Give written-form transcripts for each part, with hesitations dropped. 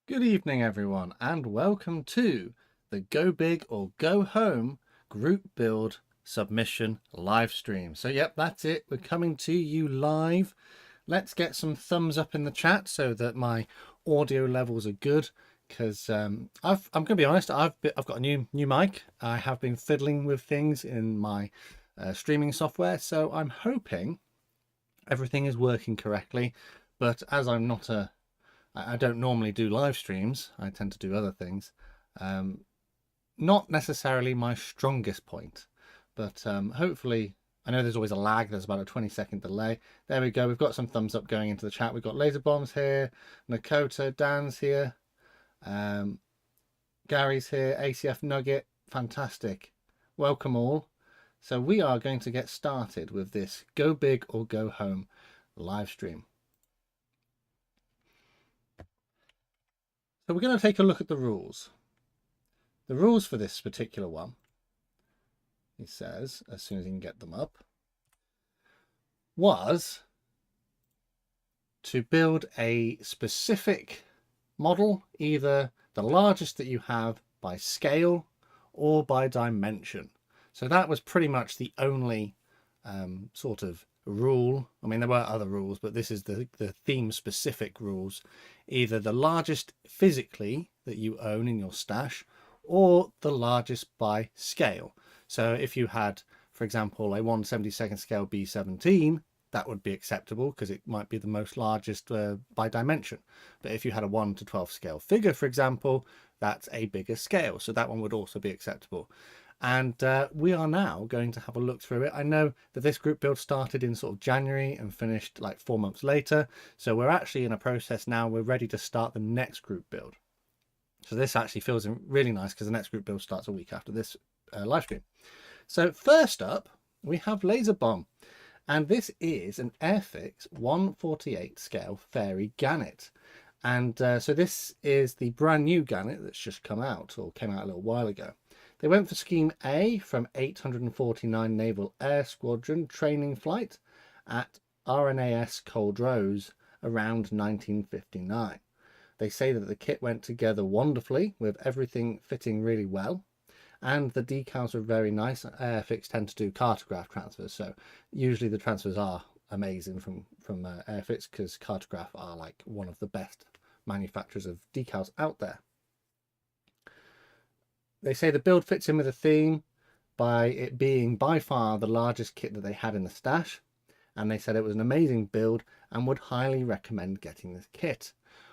Good evening, everyone, and welcome to the Go Big or Go Home group build submission live stream. So, yep, that's it. We're coming to you live. Let's get some thumbs up in the chat so that my audio levels are good. Because I'm going to be honest, I've got a new mic. I have been fiddling with things in my streaming software, so I'm hoping everything is working correctly. But as I don't normally do live streams. I tend to do other things. Not necessarily my strongest point, but hopefully, I know there's always a lag. There's about a 20-second delay. There we go. We've got some thumbs up going into the chat. We've got LaserBomb's here, Nakota, Dan's here, Gary's here, ACF Nugget. Fantastic. Welcome all. So we are going to get started with this Go Big or Go Home live stream. So we're going to take a look at the rules. The rules for this particular one, he says, as soon as he can get them up, was to build a specific model, either the largest that you have by scale or by dimension. So that was pretty much the only sort of rule. I mean, there were other rules, but this is the theme specific rules. Either the largest physically that you own in your stash or the largest by scale. So if you had, for example, a 1/72 scale B17, that would be acceptable because it might be the most largest by dimension. But if you had a 1/12 scale figure, for example, that's a bigger scale. So that one would also be acceptable. And we are now going to have a look through it. I know that this group build started in sort of January and finished like 4 months later. So we're actually in a process now. We're ready to start the next group build. So this actually feels really nice because the next group build starts a week after this live stream. So first up, we have LaserBomb. And this is an Airfix 1/48 scale Fairy Gannet. And so this is the brand new Gannet that's just come out, or came out a little while ago. They went for Scheme A from 849 Naval Air Squadron training flight at RNAS Cold Rose around 1959. They say that the kit went together wonderfully with everything fitting really well, and the decals were very nice. Airfix tend to do cartograph transfers, so usually the transfers are amazing from Airfix because cartograph are like one of the best manufacturers of decals out there. They say the build fits in with the theme by it being by far the largest kit that they had in the stash, and they said it was an amazing build and would highly recommend getting this kit.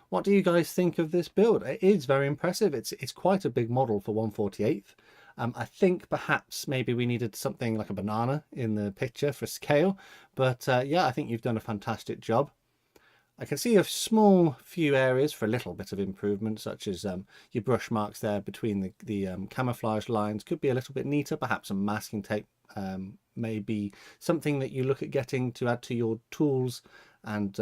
What do you guys think of this build? It is very impressive. It's quite a big model for 1/48. I think perhaps maybe we needed something like a banana in the picture for scale, but yeah, I think you've done a fantastic job. I can see a small few areas for a little bit of improvement, such as your brush marks there between the camouflage lines could be a little bit neater. Perhaps some masking tape may be something that you look at getting to add to your tools and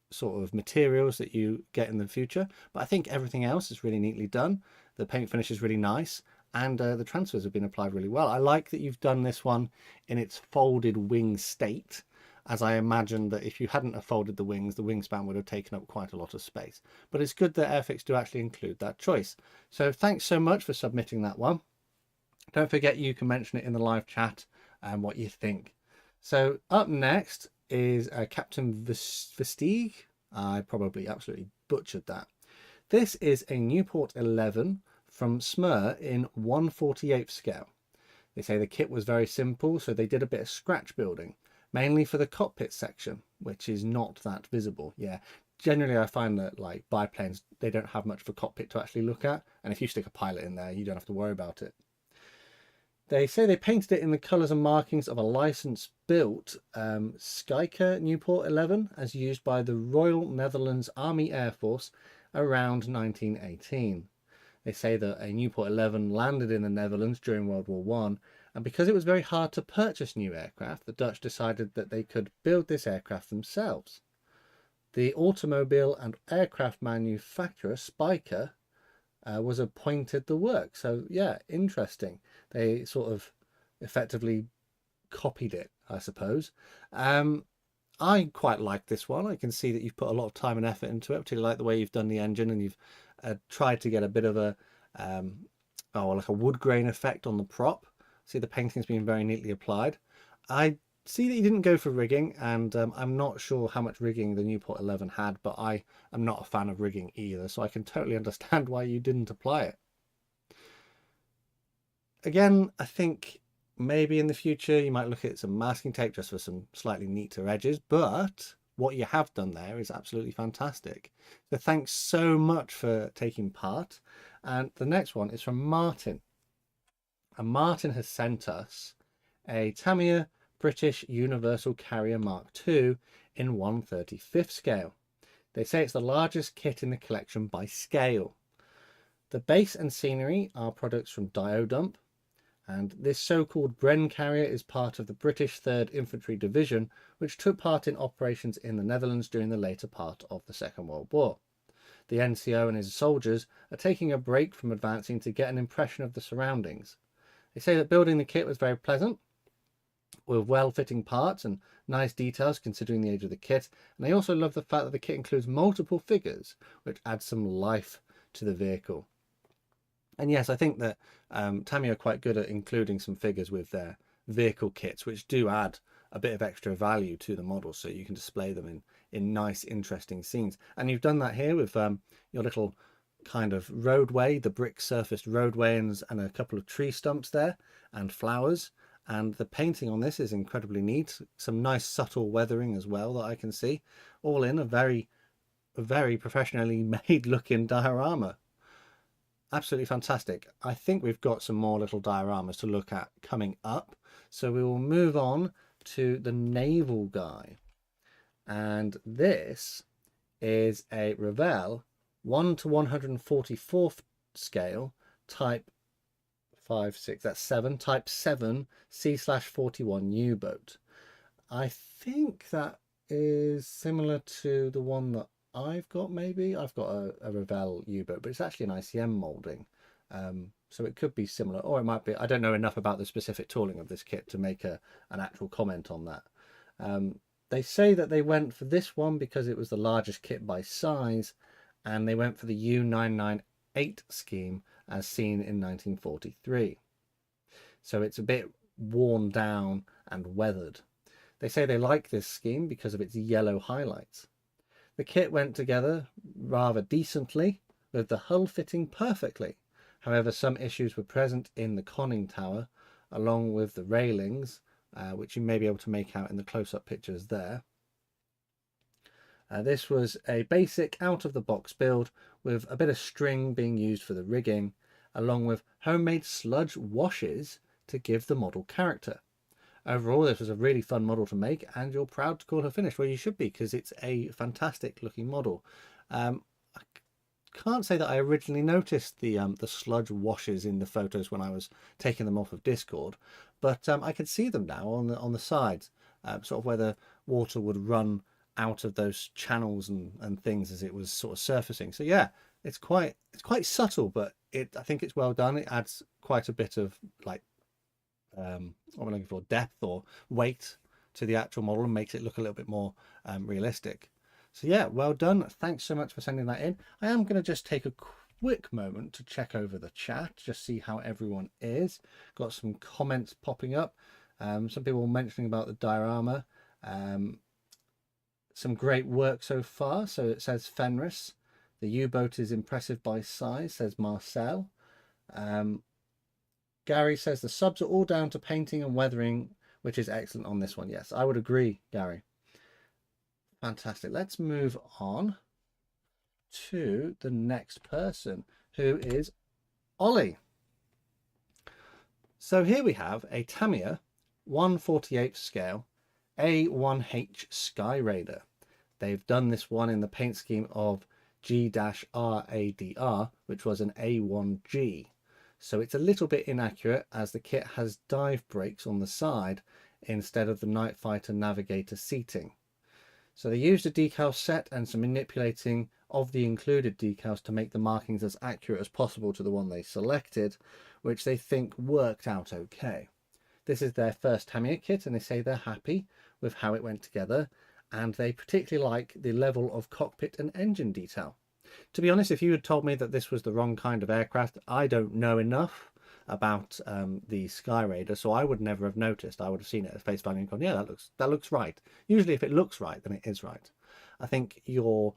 sort of materials that you get in the future. But I think everything else is really neatly done. The paint finish is really nice, and the transfers have been applied really well. I like that you've done this one in its folded wing state, as I imagine that if you hadn't have folded the wings, the wingspan would have taken up quite a lot of space. But it's good that Airfix do actually include that choice. So thanks so much for submitting that one. Don't forget you can mention it in the live chat and what you think. So up next is CaptainVFatigue. I probably absolutely butchered that. This is a Newport 11 from Smur in 1/48 scale. They say the kit was very simple, so they did a bit of scratch building, mainly for the cockpit section, which is not that visible. Yeah, generally I find that like biplanes, they don't have much of a cockpit to actually look at, and if you stick a pilot in there, you don't have to worry about it. They say they painted it in the colours and markings of a license-built Skyker Newport 11 as used by the Royal Netherlands Army Air Force around 1918. They say that a Newport 11 landed in the Netherlands during World War I, and because it was very hard to purchase new aircraft, the Dutch decided that they could build this aircraft themselves. The automobile and aircraft manufacturer Spyker was appointed the work. So yeah, interesting. They sort of effectively copied it, I suppose. I quite like this one. I can see that you've put a lot of time and effort into it. I particularly like the way you've done the engine, and you've tried to get a bit of a like a wood grain effect on the prop. See, the painting's been very neatly applied. I see that you didn't go for rigging, and I'm not sure how much rigging the Newport 11 had, but I am not a fan of rigging either, so I can totally understand why you didn't apply it. Again, I think maybe in the future you might look at some masking tape just for some slightly neater edges, but what you have done there is absolutely fantastic. So thanks so much for taking part. And the next one is from Martin. And Martin has sent us a Tamiya British Universal Carrier Mark II in 1/35th scale. They say it's the largest kit in the collection by scale. The base and scenery are products from Diodump, and this so-called Bren carrier is part of the British 3rd Infantry Division, which took part in operations in the Netherlands during the later part of the Second World War. The NCO and his soldiers are taking a break from advancing to get an impression of the surroundings. They say that building the kit was very pleasant, with well-fitting parts and nice details considering the age of the kit, and they also love the fact that the kit includes multiple figures, which adds some life to the vehicle. And yes, I think that Tamiya are quite good at including some figures with their vehicle kits, which do add a bit of extra value to the model, so you can display them in nice, interesting scenes. And you've done that here with your little kind of roadway, the brick surfaced roadway, and a couple of tree stumps there, and flowers. And the painting on this is incredibly neat. Some nice subtle weathering as well that I can see. All in a very professionally made looking diorama. Absolutely fantastic. I think we've got some more little dioramas to look at coming up. So we will move on to the Naval Guy. And this is a Revell 1/144th scale type 5/6, that's 7, type 7 C/41 U-boat. I think that is similar to the one that I've got. Maybe I've got a Revell U-boat, but it's actually an ICM molding, so it could be similar, or it might be. I don't know enough about the specific tooling of this kit to make an actual comment on that. They say that they went for this one because it was the largest kit by size, and they went for the U998 scheme as seen in 1943. So it's a bit worn down and weathered. They say they like this scheme because of its yellow highlights. The kit went together rather decently, with the hull fitting perfectly. However, some issues were present in the conning tower, along with the railings, which you may be able to make out in the close-up pictures there. This was a basic out-of-the-box build, with a bit of string being used for the rigging, along with homemade sludge washes to give the model character. Overall, this was a really fun model to make, and you're proud to call her finished. Well, you should be, because it's a fantastic looking model. I can't say that I originally noticed the sludge washes in the photos when I was taking them off of Discord, but I can see them now on the sides, sort of where the water would run out of those channels and things as it was sort of surfacing. So yeah, it's quite subtle, but I think it's well done. It adds quite a bit of like what am I looking for, depth or weight to the actual model, and makes it look a little bit more realistic. So yeah, well done. Thanks so much for sending that in. I am going to just take a quick moment to check over the chat, just see how everyone is. Got some comments popping up. Some people mentioning about the diorama. Some great work so far. So it says Fenris. The U-boat is impressive by size, says Marcel. Gary says the subs are all down to painting and weathering, which is excellent on this one. Yes, I would agree, Gary. Fantastic. Let's move on to the next person, who is Olle. So here we have a Tamiya 1/48th scale A1H Sky Raider. They've done this one in the paint scheme of G-RADR, which was an A1G. So it's a little bit inaccurate, as the kit has dive brakes on the side instead of the Night Fighter Navigator seating. So they used a decal set and some manipulating of the included decals to make the markings as accurate as possible to the one they selected, which they think worked out okay. This is their first Tamiya kit, and they say they're happy with how it went together, and they particularly like the level of cockpit and engine detail. To be honest, if you had told me that this was the wrong kind of aircraft, I don't know enough about the Sky Raider, so I would never have noticed. I would have seen it at face value and gone, yeah, that looks right. Usually if it looks right, then it is right. I think your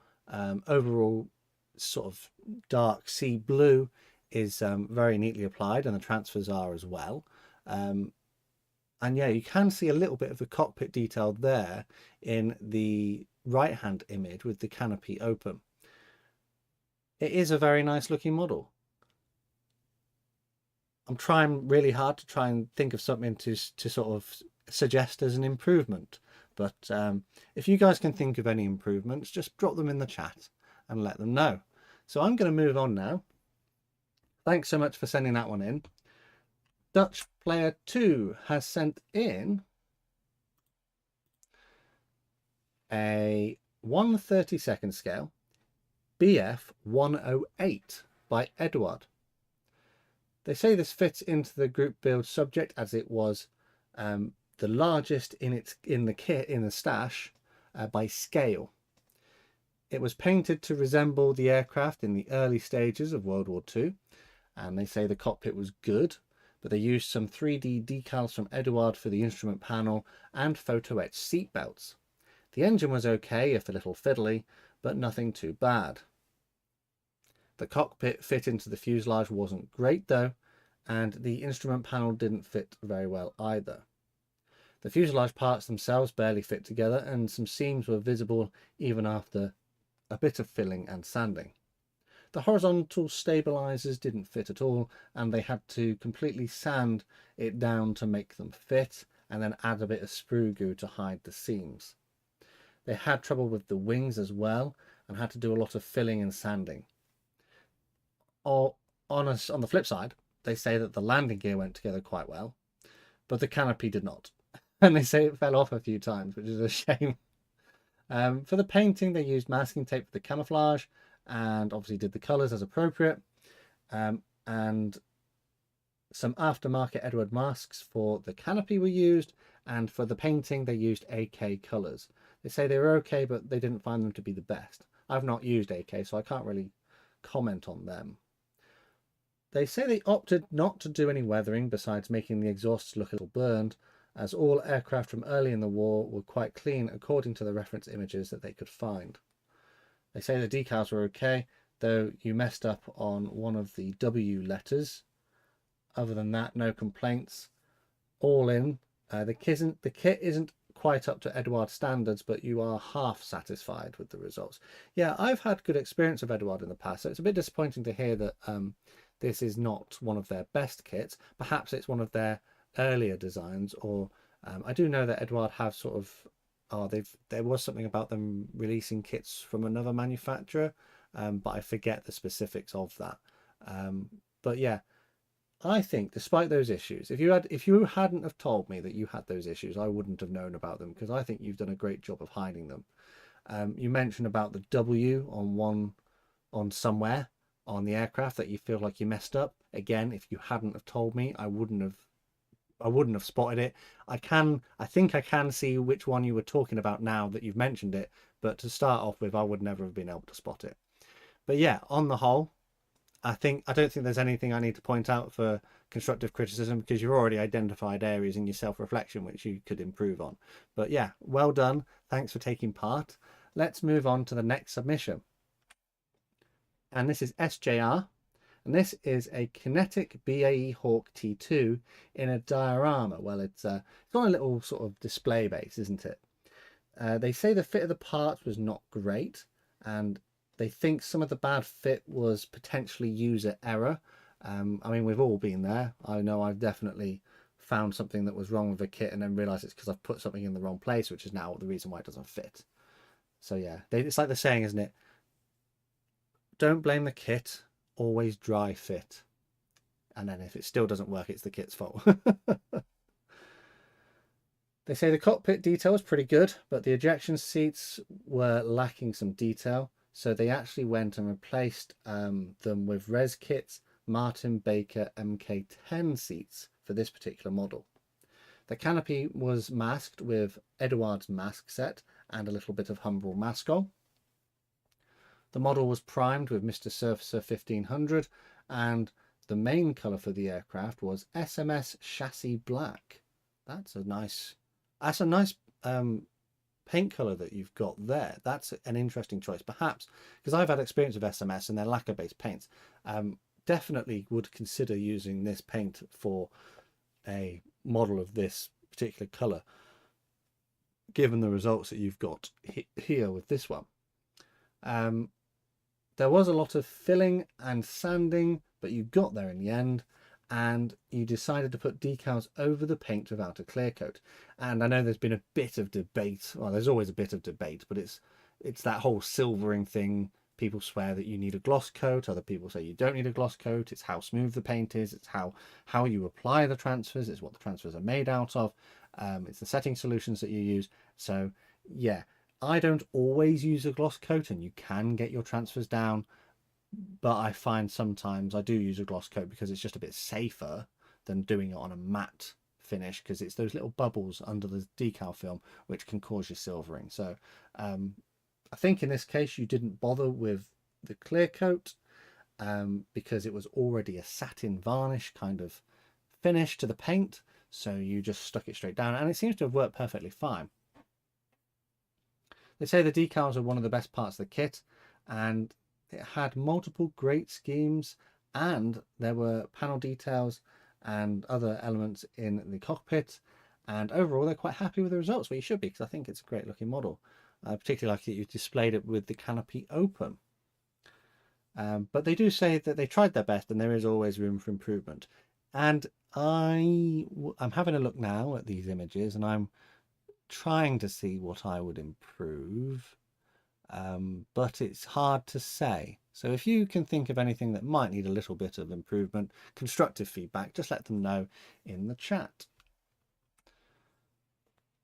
overall sort of dark sea blue is very neatly applied, and the transfers are as well. And yeah, you can see a little bit of the cockpit detail there in the right hand image with the canopy open. It is a very nice looking model. I'm trying really hard to try and think of something to sort of suggest as an improvement. But if you guys can think of any improvements, just drop them in the chat and let them know. So I'm going to move on now. Thanks so much for sending that one in. Dutch Player 2 has sent in a 1/32 scale BF 108 by Edward. They say this fits into the group build subject as it was the largest in the stash by scale. It was painted to resemble the aircraft in the early stages of World War II, and they say the cockpit was good, but they used some 3D decals from Edward for the instrument panel and photo etched seat belts. The engine was okay, if a little fiddly, but nothing too bad. The cockpit fit into the fuselage wasn't great though, and the instrument panel didn't fit very well either. The fuselage parts themselves barely fit together, and some seams were visible even after a bit of filling and sanding. The horizontal stabilizers didn't fit at all, and they had to completely sand it down to make them fit, and then add a bit of sprue goo to hide the seams. They had trouble with the wings as well, and had to do a lot of filling and sanding. On the flip side, they say that the landing gear went together quite well, but the canopy did not. And they say it fell off a few times, which is a shame. For the painting, they used masking tape for the camouflage, and obviously did the colours as appropriate. And some aftermarket Edward masks for the canopy were used, and for the painting, they used AK colours. They say they were okay, but they didn't find them to be the best. I've not used AK, so I can't really comment on them. They say they opted not to do any weathering besides making the exhausts look a little burned, as all aircraft from early in the war were quite clean according to the reference images that they could find. They say the decals were okay, though you messed up on one of the W letters. Other than that, no complaints. All in, the kit isn't quite up to Edward standards, but you are half satisfied with the results. Yeah, I've had good experience of Edward in the past, so it's a bit disappointing to hear that this is not one of their best kits. Perhaps it's one of their earlier designs, or I do know that Edward have sort of there was something about them releasing kits from another manufacturer, but I forget the specifics of that. But yeah, I think despite those issues, if you hadn't have told me that you had those issues, I wouldn't have known about them, because I think you've done a great job of hiding them. You mentioned about the W on somewhere on the aircraft that you feel like you messed up. Again, if you hadn't have told me, I wouldn't have spotted it. I think I can see which one you were talking about now that you've mentioned it, but to start off with, I would never have been able to spot it. But yeah, on the whole, I don't think there's anything I need to point out for constructive criticism, because you've already identified areas in your self-reflection which you could improve on. But yeah, well done. Thanks for taking part. Let's move on to the next submission. And this is SJR. And this is a Kinetic BAE Hawk T2 in a diorama. Well, it's on a little sort of display base, isn't it? They say the fit of the parts was not great, and they think some of the bad fit was potentially user error. I mean, we've all been there. I know I've definitely found something that was wrong with a kit and then realised it's because I've put something in the wrong place, which is now the reason why it doesn't fit. So yeah, it's like the saying, isn't it? Don't blame the kit, always dry fit. And then if it still doesn't work, it's the kit's fault. They say the cockpit detail was pretty good, but the ejection seats were lacking some detail. So they actually went and replaced them with res kits Martin Baker MK10 seats for this particular model. The canopy was masked with Eduard's mask set and a little bit of Humbrol Maskol. The model was primed with Mr. Surfacer 1500, and the main colour for the aircraft was SMS Chassis Black. That's a nice paint colour that you've got there. That's an interesting choice, perhaps because I've had experience with SMS and their lacquer-based paints. Definitely would consider using this paint for a model of this particular colour, given the results that you've got here with this one. There was a lot of filling and sanding, but you got there in the end, and you decided to put decals over the paint without a clear coat. And I know there's been a bit of debate. Well, there's always a bit of debate, but it's that whole silvering thing. People swear that you need a gloss coat. Other people say you don't need a gloss coat. It's how smooth the paint is. It's how you apply the transfers. It's what the transfers are made out of. It's the setting solutions that you use. So yeah, I don't always use a gloss coat, and you can get your transfers down. But I find sometimes I do use a gloss coat because it's just a bit safer than doing it on a matte finish, because it's those little bubbles under the decal film which can cause you silvering. So I think in this case you didn't bother with the clear coat because it was already a satin varnish kind of finish to the paint, so you just stuck it straight down, and it seems to have worked perfectly fine. They say the decals are one of the best parts of the kit, and it had multiple great schemes, and there were panel details and other elements in the cockpit, and overall they're quite happy with the results. Well, you should be, because I think it's a great looking model. Particularly like that you displayed it with the canopy open. But they do say that they tried their best and there is always room for improvement. And I'm having a look now at these images, and I'm trying to see what I would improve. But it's hard to say. So if you can think of anything that might need a little bit of improvement, constructive feedback, just let them know in the chat.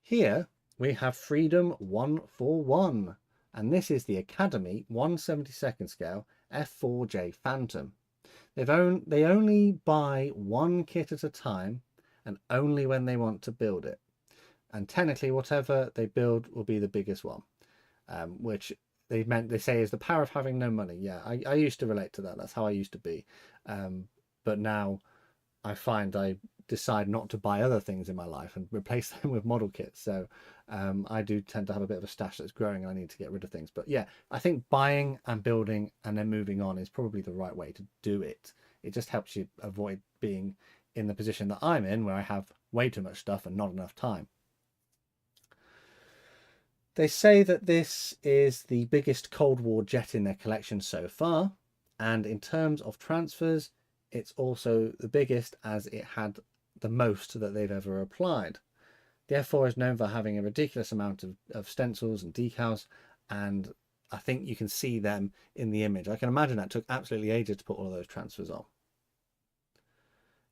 Here we have Freedom 141, and this is the Academy 1/72 scale F4J Phantom. They only buy one kit at a time, and only when they want to build it. And technically, whatever they build will be the biggest one, which they say is the power of having no money. Yeah, I used to relate to that. That's how I used to be, but now I find I decide not to buy other things in my life and replace them with model kits. So I do tend to have a bit of a stash that's growing, and I need to get rid of things. But yeah, I think buying and building and then moving on is probably the right way to do it. It just helps you avoid being in the position that I'm in, where I have way too much stuff and not enough time. They say that this is the biggest Cold War jet in their collection so far, and in terms of transfers, it's also the biggest, as it had the most that they've ever applied. The F4 is known for having a ridiculous amount of stencils and decals, and I think you can see them in the image. I can imagine that took absolutely ages to put all of those transfers on.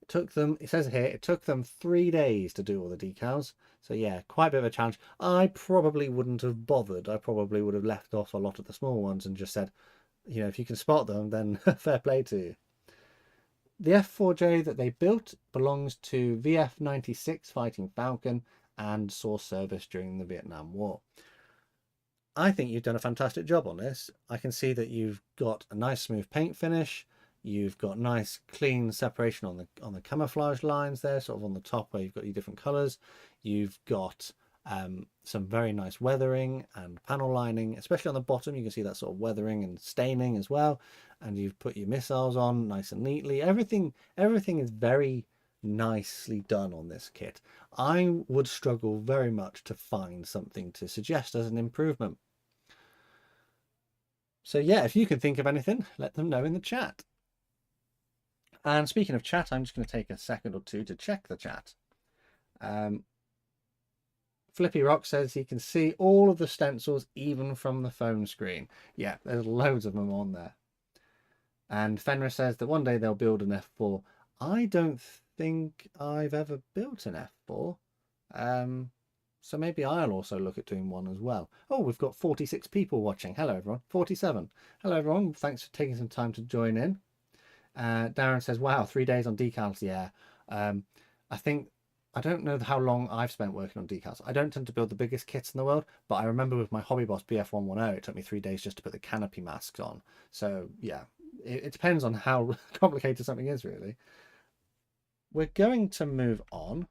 It took them, it says here, it took them 3 days to do all the decals. So yeah, quite a bit of a challenge. I probably wouldn't have bothered. I probably would have left off a lot of the small ones and just said, you know, if you can spot them, then fair play to you. The F4J that they built belongs to VF-96 Fighting Falcon and saw service during the Vietnam War. I think you've done a fantastic job on this. I can see that you've got a nice smooth paint finish. You've got nice clean separation on the camouflage lines there, sort of on the top where you've got your different colours. You've got some very nice weathering and panel lining, especially on the bottom. You can see that sort of weathering and staining as well. And you've put your missiles on nice and neatly. Everything is very nicely done on this kit. I would struggle very much to find something to suggest as an improvement. So yeah, if you can think of anything, let them know in the chat. And speaking of chat, I'm just going to take a second or two to check the chat. Flippy Rock says he can see all of the stencils even from the phone screen. Yeah, there's loads of them on there. And Fenris says that one day they'll build an F4. I don't think I've ever built an F4. So maybe I'll also look at doing one as well. Oh, we've got 46 people watching. Hello, everyone. 47. Hello, everyone. Thanks for taking some time to join in. Darren says, wow, 3 days on decals. Yeah. I think I don't know how long I've spent working on decals. I don't tend to build the biggest kits in the world, but I remember with my Hobby Boss BF110, it took me 3 days just to put the canopy masks on. So yeah, it depends on how complicated something is, really. We're going to move on.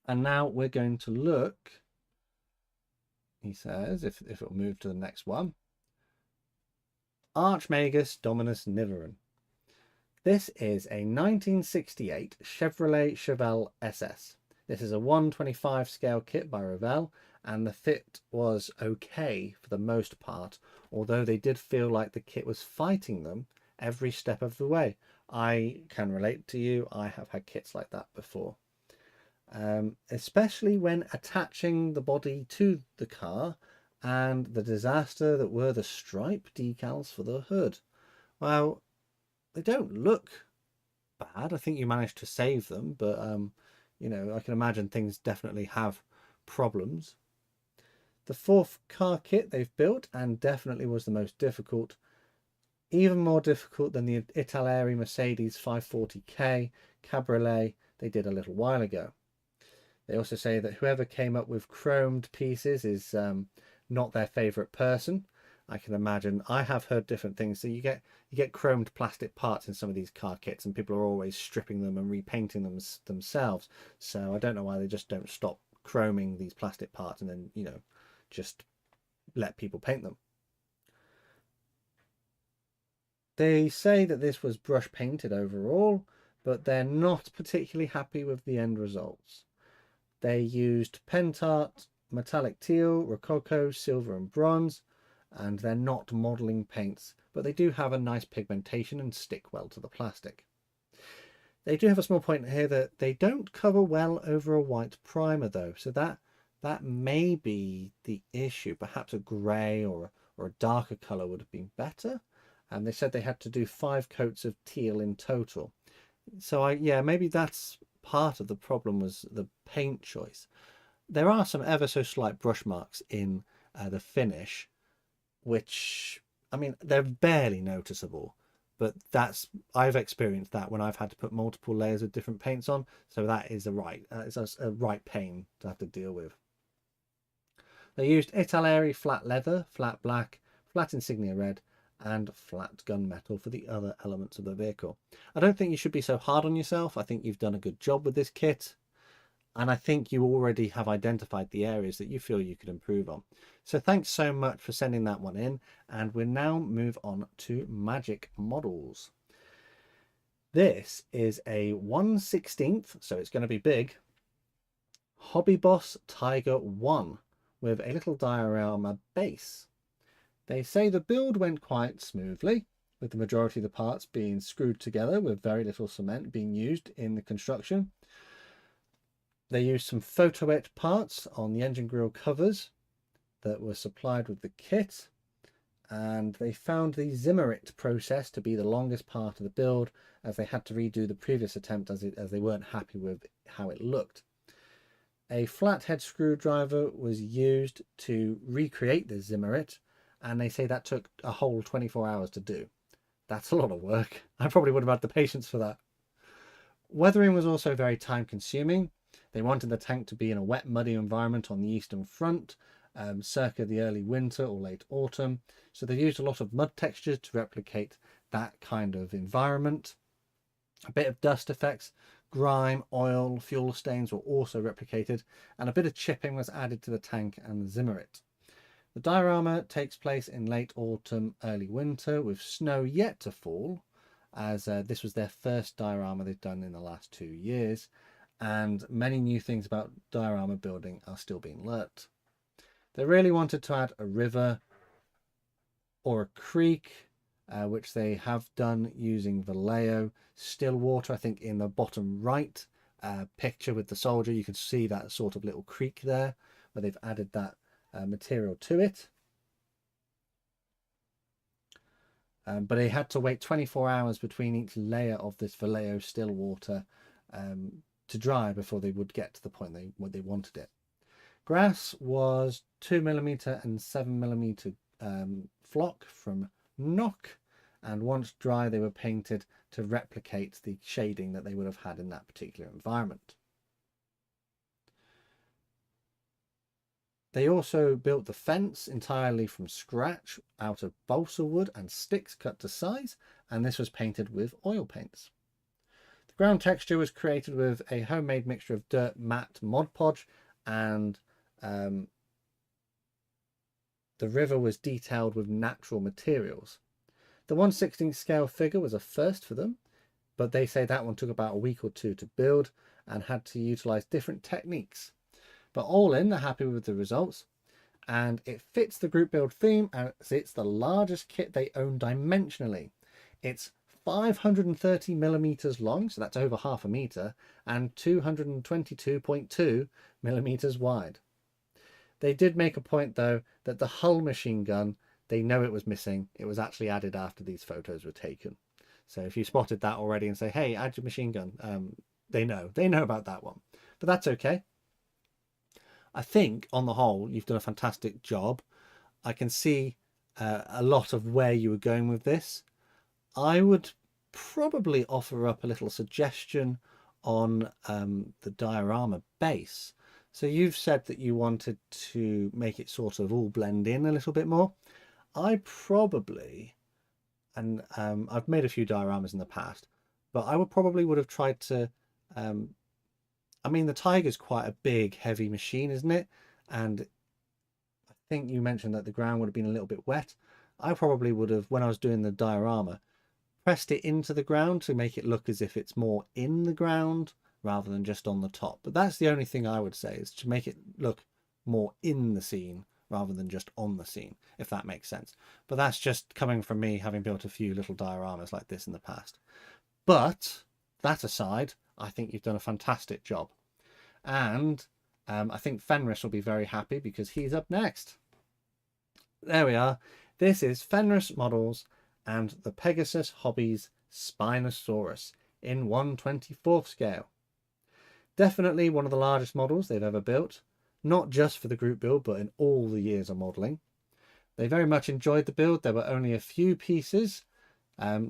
And now we're going to look, he says, if it'll move to the next one. Archmagus Dominus Niverin. This is a 1968 Chevrolet Revell SS. This is a 1/25 scale kit by Revell, and the fit was okay for the most part, although they did feel like the kit was fighting them every step of the way. I can relate to you. I have had kits like that before. Especially when attaching the body to the car, and the disaster that were the stripe decals for the hood. Well, they don't look bad. I think you managed to save them, but you know, I can imagine things definitely have problems. The fourth car kit they've built, and definitely was the most difficult, even more difficult than the Italeri Mercedes 540K Cabriolet they did a little while ago. They also say that whoever came up with chromed pieces is not their favourite person. I can imagine. I have heard different things. So you get chromed plastic parts in some of these car kits, and people are always stripping them and repainting them themselves. So I don't know why they just don't stop chroming these plastic parts and then, you know, just let people paint them. They say that this was brush painted overall, but they're not particularly happy with the end results. They used Pentart, metallic teal, rococo, silver and bronze, and they're not modelling paints, but they do have a nice pigmentation and stick well to the plastic. They do have a small point here that they don't cover well over a white primer though, so that may be the issue. Perhaps a grey or a darker colour would have been better. And they said they had to do 5 coats of teal in total. So yeah, maybe that's part of the problem, was the paint choice. There are some ever so slight brush marks in the finish, which, I mean, they're barely noticeable, but I've experienced that when I've had to put multiple layers of different paints on. So that is it's a right pain to have to deal with. They used Italeri flat leather, flat black, flat insignia red, and flat gunmetal for the other elements of the vehicle. I don't think you should be so hard on yourself. I think you've done a good job with this kit, and I think you already have identified the areas that you feel you could improve on. So thanks so much for sending that one in, and we'll now move on to Magic Models. This is a 1/16, so it's going to be big, Hobby Boss Tiger 1 with a little diorama base. They say the build went quite smoothly, with the majority of the parts being screwed together with very little cement being used in the construction. They used some photo etch parts on the engine grille covers that were supplied with the kit, and they found the Zimmerit process to be the longest part of the build, as they had to redo the previous attempt as they weren't happy with how it looked. A flathead screwdriver was used to recreate the Zimmerit, and they say that took a whole 24 hours to do. That's a lot of work. I probably would have had the patience for that. Weathering was also very time consuming. They wanted the tank to be in a wet, muddy environment on the eastern front, circa the early winter or late autumn. So they used a lot of mud textures to replicate that kind of environment. A bit of dust effects, grime, oil, fuel stains were also replicated, and a bit of chipping was added to the tank and the Zimmerit. The diorama takes place in late autumn, early winter, with snow yet to fall, as this was their first diorama they've done in the last 2 years, and many new things about diorama building are still being learnt. They really wanted to add a river or a creek, which they have done using Vallejo. Still water, I think in the bottom right picture with the soldier, you can see that sort of little creek there, where they've added that material to it. But they had to wait 24 hours between each layer of this Vallejo still water to dry before they would get to the point they wanted it. Grass was 2mm and 7mm flock from Nock, and once dry they were painted to replicate the shading that they would have had in that particular environment. They also built the fence entirely from scratch out of balsa wood and sticks cut to size, and this was painted with oil paints. The ground texture was created with a homemade mixture of dirt, matte, Mod Podge, and the river was detailed with natural materials. The 1/16 scale figure was a first for them, but they say that one took about a week or two to build and had to utilize different techniques. But all in, they're happy with the results, and it fits the group build theme, as it's the largest kit they own dimensionally. It's 530 millimeters long, so that's over half a meter, and 222.2 millimeters wide. They did make a point though that the hull machine gun, they know it was missing. It was actually added after these photos were taken. So if you spotted that already and say, hey, add your machine gun, they know about that one, but that's okay. I think on the whole, you've done a fantastic job. I can see a lot of where you were going with this. I would probably offer up a little suggestion on the diorama base. So you've said that you wanted to make it sort of all blend in a little bit more. I probably, and I've made a few dioramas in the past, but I would have tried to I mean, the Tiger's quite a big, heavy machine, isn't it? And I think you mentioned that the ground would have been a little bit wet. I probably would have, when I was doing the diorama, pressed it into the ground to make it look as if it's more in the ground rather than just on the top. But that's the only thing I would say, is to make it look more in the scene rather than just on the scene, if that makes sense. But that's just coming from me having built a few little dioramas like this in the past. But that aside, I think you've done a fantastic job. And I think Fenris will be very happy because he's up next. There we are. This is Fenris Models and the Pegasus Hobbies Spinosaurus in 1/24 scale. Definitely one of the largest models they've ever built, not just for the group build, but in all the years of modelling. They very much enjoyed the build. There were only a few pieces,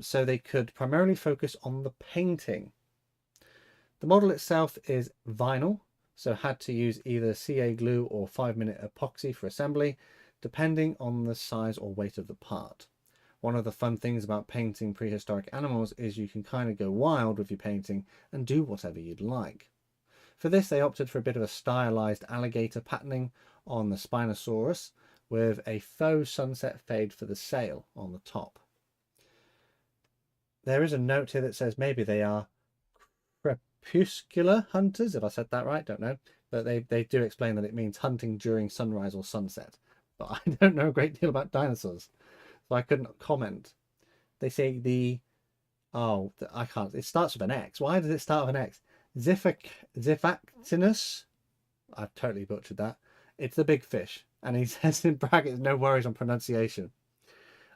so they could primarily focus on the painting. The model itself is vinyl, so had to use either CA glue or 5-minute epoxy for assembly, depending on the size or weight of the part. One of the fun things about painting prehistoric animals is you can kind of go wild with your painting and do whatever you'd like. For this, they opted for a bit of a stylized alligator patterning on the Spinosaurus with a faux sunset fade for the sail on the top. There is a note here that says maybe they are crepuscular hunters, if I said that right, don't know, but they do explain that it means hunting during sunrise or sunset, but I don't know a great deal about dinosaurs, so I couldn't comment. They say I can't, it starts with an X. Why does it start with an X? Zifactinus, I've totally butchered that. It's the big fish, and he says in brackets, no worries on pronunciation. I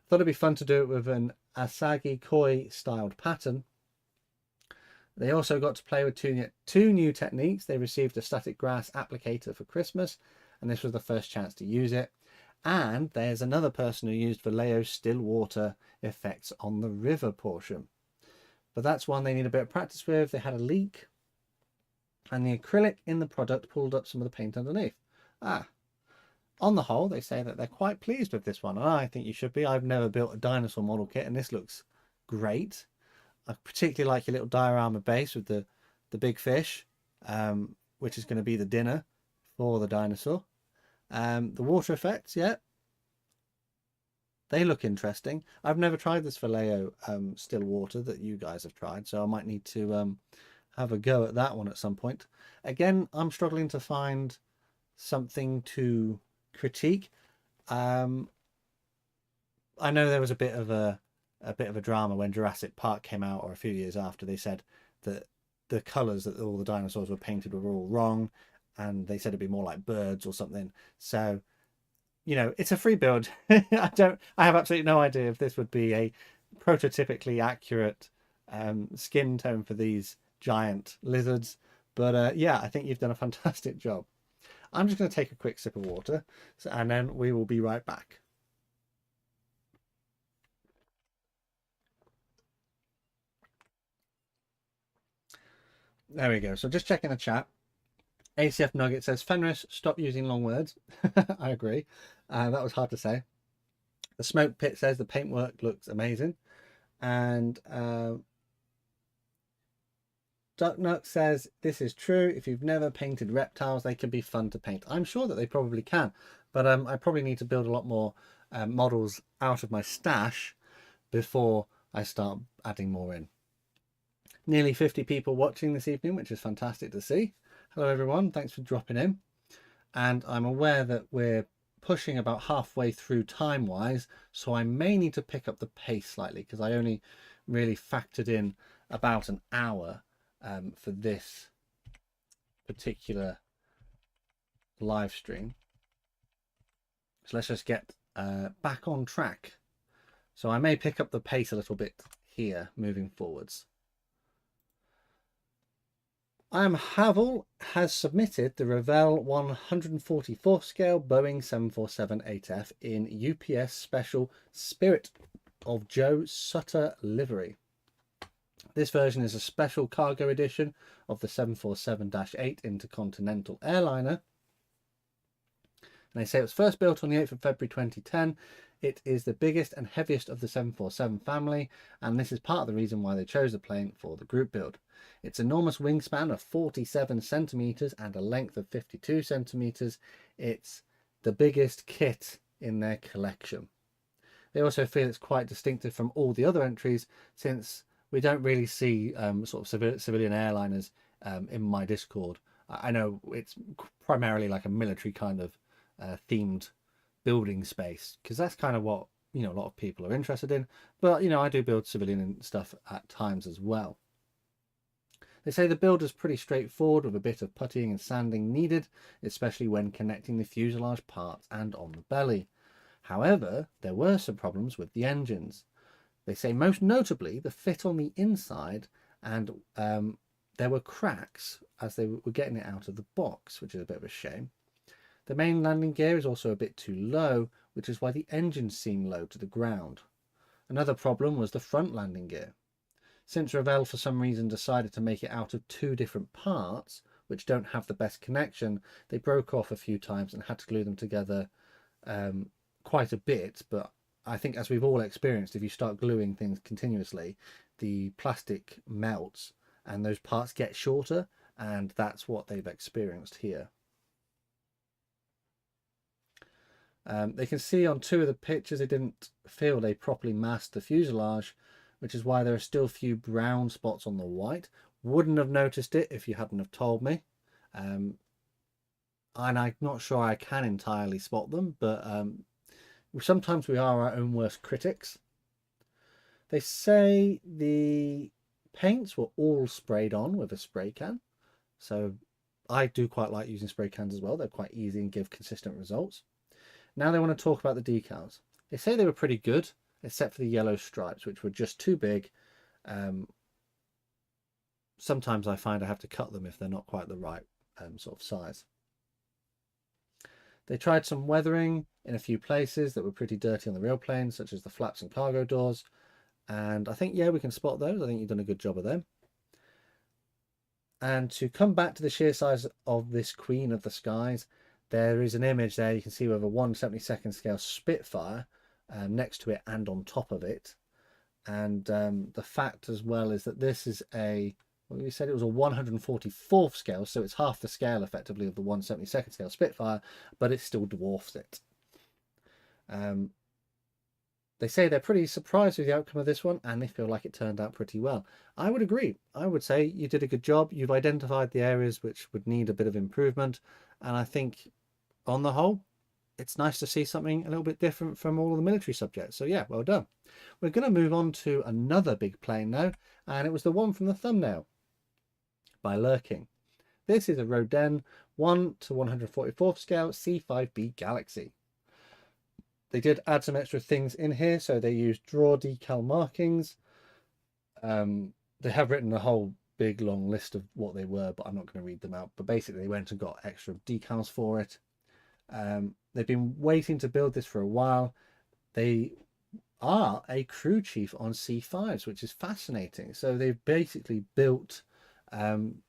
thought it'd be fun to do it with an Asagi koi styled pattern. They also got to play with two new techniques. They received a static grass applicator for Christmas, and this was the first chance to use it. And there's another person who used Vallejo still water effects on the river portion. But that's one they need a bit of practice with. They had a leak, and the acrylic in the product pulled up some of the paint underneath. On the whole, they say that they're quite pleased with this one, and I think you should be. I've never built a dinosaur model kit, and this looks great. I particularly like your little diorama base with the big fish, which is going to be the dinner for the dinosaur. The water effects, yeah, they look interesting. I've never tried this Vallejo still water that you guys have tried, so I might need to have a go at that one at some point. Again, I'm struggling to find something to critique. I know there was a bit of a drama when Jurassic Park came out, or a few years after. They said that the colours that all the dinosaurs were painted were all wrong, and they said it'd be more like birds or something. So, you know, it's a free build. I have absolutely no idea if this would be a prototypically accurate skin tone for these giant lizards, but yeah, I think you've done a fantastic job. I'm just going to take a quick sip of water, and then we will be right back. There we go. So just checking the chat. ACF Nugget says, Fenris, stop using long words. I agree. That was hard to say. The Smoke Pit says the paintwork looks amazing. And Ducknut says, this is true. If you've never painted reptiles, they can be fun to paint. I'm sure that they probably can. But I probably need to build a lot more models out of my stash before I start adding more in. Nearly 50 people watching this evening, which is fantastic to see. Hello everyone, thanks for dropping in. And I'm aware that we're pushing about halfway through time-wise, so I may need to pick up the pace slightly because I only really factored in about an hour for this particular live stream. So let's just get back on track. So I may pick up the pace a little bit here moving forwards. Havel has submitted the Revell 144th scale Boeing 747-8F in UPS Special Spirit of Joe Sutter livery. This version is a special cargo edition of the 747-8 intercontinental airliner. And they say it was first built on the 8th of February 2010. It is the biggest and heaviest of the 747 family, and this is part of the reason why they chose the plane for the group build. Its enormous wingspan of 47 centimeters and a length of 52 centimeters. It's the biggest kit in their collection. They also feel it's quite distinctive from all the other entries, since we don't really see sort of civilian airliners in my Discord. I know it's primarily like a military kind of themed building space, because that's kind of what, you know, a lot of people are interested in. But, you know, I do build civilian stuff at times as well. They say the build is pretty straightforward, with a bit of puttying and sanding needed, especially when connecting the fuselage parts and on the belly. However, there were some problems with the engines. They say most notably the fit on the inside, and there were cracks as they were getting it out of the box, which is a bit of a shame. The main landing gear is also a bit too low, which is why the engines seem low to the ground. Another problem was the front landing gear. Since Revell for some reason decided to make it out of two different parts, which don't have the best connection, they broke off a few times and had to glue them together quite a bit. But I think, as we've all experienced, if you start gluing things continuously, the plastic melts and those parts get shorter, and that's what they've experienced here. They can see on two of the pictures they didn't feel they properly masked the fuselage, which is why there are still a few brown spots on the white. Wouldn't have noticed it if you hadn't have told me. And I'm not sure I can entirely spot them, but sometimes we are our own worst critics. They say the paints were all sprayed on with a spray can. So I do quite like using spray cans as well. They're quite easy and give consistent results. Now they want to talk about the decals. They say they were pretty good, except for the yellow stripes, which were just too big. Sometimes I find I have to cut them if they're not quite the right sort of size. They tried some weathering in a few places that were pretty dirty on the real plane, such as the flaps and cargo doors. And I think, yeah, we can spot those. I think you've done a good job of them. And to come back to the sheer size of this Queen of the Skies, there is an image there you can see with a 1/72nd scale Spitfire next to it and on top of it. And the fact as well is that this is a, well, we said it was a 144th scale, so it's half the scale effectively of the 1/72nd scale Spitfire, but it still dwarfs it. They say they're pretty surprised with the outcome of this one, and they feel like it turned out pretty well. I would agree. I would say you did a good job. You've identified the areas which would need a bit of improvement, and I think on the whole, it's nice to see something a little bit different from all of the military subjects. So yeah, well done. We're going to move on to another big plane now, and it was the one from the thumbnail by Lurking. This is a Rodin 1/144th scale C5B Galaxy. They did add some extra things in here, so they used draw decal markings. They have written a whole big long list of what they were, but I'm not going to read them out. But basically they went and got extra decals for it. They've been waiting to build this for a while. They are a crew chief on C5s, which is fascinating. So they've basically built an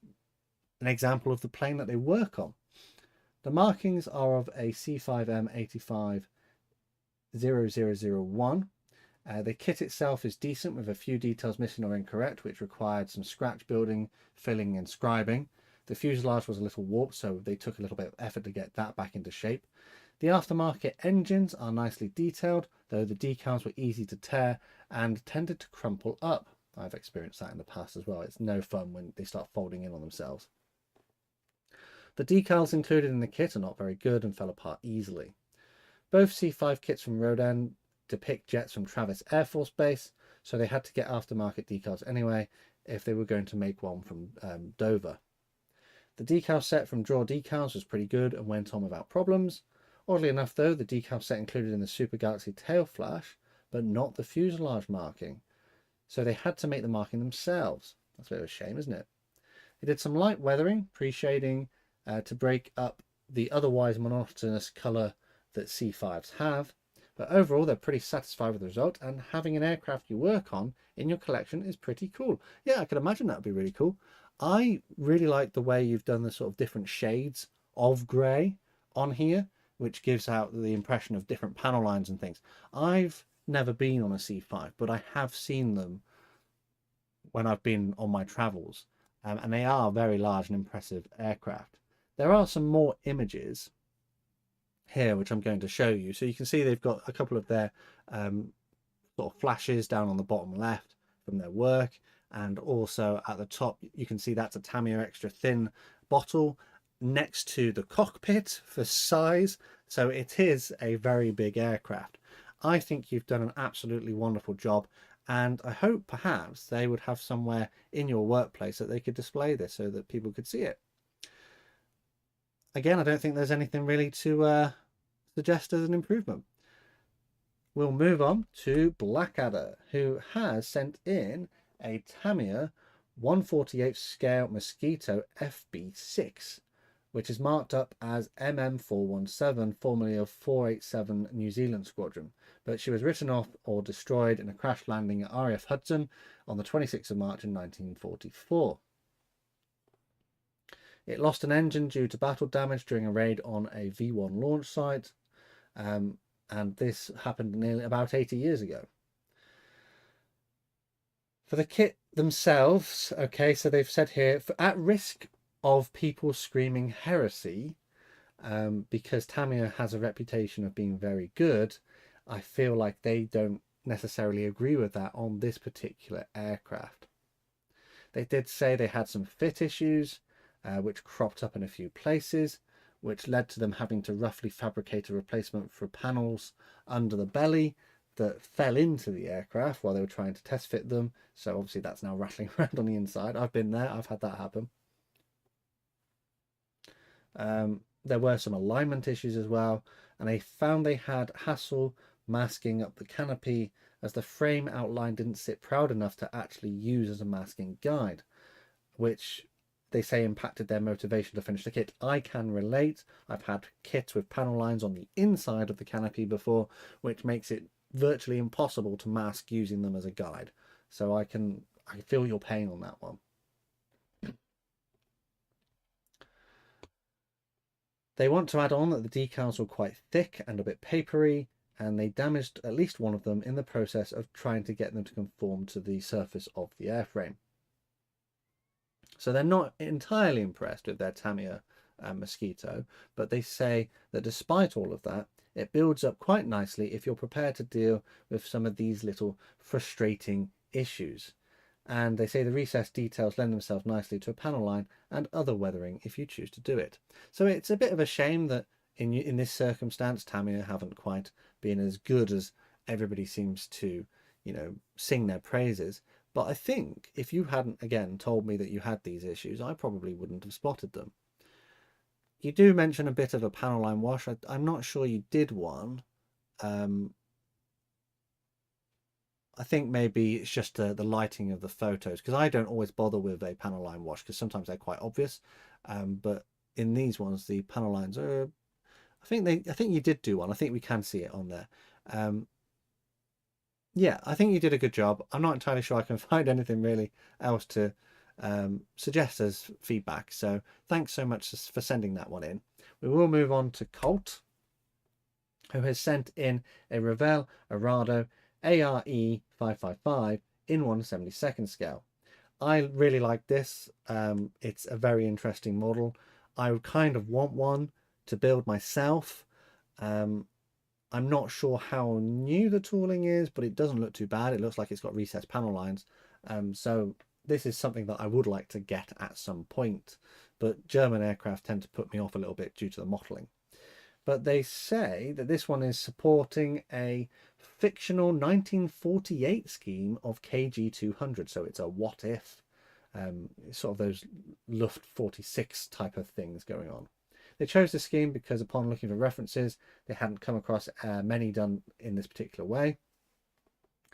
an example of the plane that they work on. The markings are of a C5M850001. The kit itself is decent, with a few details missing or incorrect, which required some scratch building, filling and scribing. The fuselage was a little warped, so they took a little bit of effort to get that back into shape. The aftermarket engines are nicely detailed, though the decals were easy to tear and tended to crumple up. I've experienced that in the past as well. It's no fun when they start folding in on themselves. The decals included in the kit are not very good and fell apart easily. Both C5 kits from Rodin depict jets from Travis Air Force Base, so they had to get aftermarket decals anyway if they were going to make one from Dover. The decal set from Draw Decals was pretty good and went on without problems. Oddly enough though, the decal set included in the Super Galaxy tail flash, but not the fuselage marking. So they had to make the marking themselves. That's a bit of a shame, isn't it? They did some light weathering, pre-shading, to break up the otherwise monotonous colour that C5s have. But overall, they're pretty satisfied with the result, and having an aircraft you work on in your collection is pretty cool. Yeah, I can imagine that would be really cool. I really like the way you've done the sort of different shades of grey on here, which gives out the impression of different panel lines and things. I've never been on a C5, but I have seen them when I've been on my travels, and they are very large and impressive aircraft. There are some more images here which I'm going to show you, so you can see they've got a couple of their sort of flashes down on the bottom left from their work, and also at the top you can see that's a Tamiya extra thin bottle next to the cockpit for size, so it is a very big aircraft. I think you've done an absolutely wonderful job, and I hope perhaps they would have somewhere in your workplace that they could display this so that people could see it. Again, I don't think there's anything really to suggest as an improvement. We'll move on to BlackAdder, who has sent in a Tamiya 1/48 scale Mosquito FB6, which is marked up as MM417, formerly of 487 New Zealand Squadron, but she was written off or destroyed in a crash landing at RAF Hudson on the 26th of March in 1944. It lost an engine due to battle damage during a raid on a V1 launch site, and this happened nearly about 80 years ago. For the kit themselves, okay, so they've said here, at risk of people screaming heresy, because Tamiya has a reputation of being very good, I feel like they don't necessarily agree with that on this particular aircraft. They did say they had some fit issues, which cropped up in a few places, which led to them having to roughly fabricate a replacement for panels under the belly that fell into the aircraft while they were trying to test fit them. So obviously that's now rattling around on the inside. I've been there, I've had that happen. There were some alignment issues as well, and they found they had hassle masking up the canopy as the frame outline didn't sit proud enough to actually use as a masking guide, which they say impacted their motivation to finish the kit. I can relate. I've had kits with panel lines on the inside of the canopy before, which makes it virtually impossible to mask using them as a guide. So I feel your pain on that one. They want to add on that the decals were quite thick and a bit papery, and they damaged at least one of them in the process of trying to get them to conform to the surface of the airframe. So they're not entirely impressed with their Tamiya Mosquito, but they say that despite all of that, it builds up quite nicely if you're prepared to deal with some of these little frustrating issues. And they say the recessed details lend themselves nicely to a panel line and other weathering if you choose to do it. So it's a bit of a shame that in this circumstance, Tamiya haven't quite been as good as everybody seems to, sing their praises. But I think if you hadn't, again, told me that you had these issues, I probably wouldn't have spotted them. You do mention a bit of a panel line wash. I'm not sure you did one. I think maybe it's just the lighting of the photos, because I don't always bother with a panel line wash because sometimes they're quite obvious. But in these ones, the panel lines are, I think you did do one. I think we can see it on there. Yeah, I think you did a good job. I'm not entirely sure I can find anything really else to suggest as feedback. So thanks so much for sending that one in. We will move on to Colt, who has sent in a Revell R2 ARE555 in 1/72nd scale. I really like this. It's a very interesting model. I would kind of want one to build myself. I'm not sure how new the tooling is, but it doesn't look too bad. It looks like it's got recessed panel lines. So this is something that I would like to get at some point. But German aircraft tend to put me off a little bit due to the mottling. But they say that this one is supporting a fictional 1948 scheme of KG200. So it's a what if, sort of those Luft 46 type of things going on. They chose the scheme because upon looking for references, they hadn't come across many done in this particular way.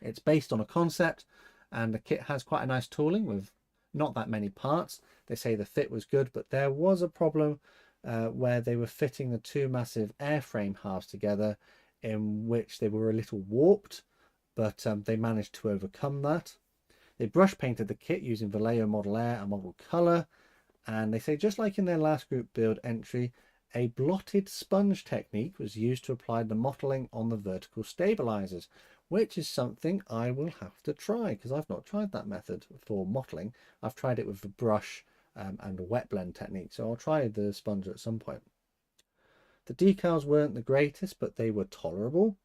It's based on a concept, and the kit has quite a nice tooling with not that many parts. They say the fit was good, but there was a problem where they were fitting the two massive airframe halves together, in which they were a little warped, but they managed to overcome that. They brush painted the kit using Vallejo Model Air and Model Color, and they say just like in their last group build entry, a blotted sponge technique was used to apply the mottling on the vertical stabilizers, which is something I will have to try because I've not tried that method for mottling. I've tried it with the brush and a wet blend technique, so I'll try the sponge at some point. The decals weren't the greatest, but they were tolerable.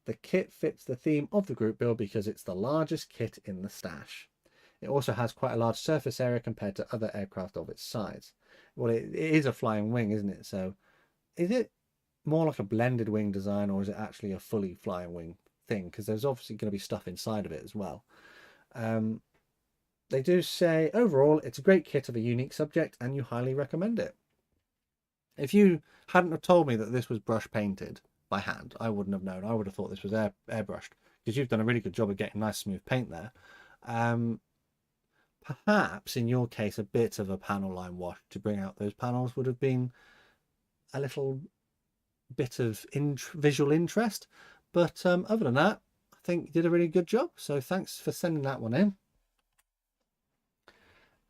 The kit fits the theme of the group build because it's the largest kit in the stash. It also has quite a large surface area compared to other aircraft of its size. Well, it is a flying wing, isn't it? So is it more like a blended wing design, or is it actually a fully flying wing thing? Because there's obviously going to be stuff inside of it as well. They do say, overall, it's a great kit of a unique subject and you highly recommend it. If you hadn't have told me that this was brush painted by hand, I wouldn't have known. I would have thought this was airbrushed, because you've done a really good job of getting nice smooth paint there. Perhaps in your case, a bit of a panel line wash to bring out those panels would have been a little bit of visual interest. But other than that, I think you did a really good job. So thanks for sending that one in.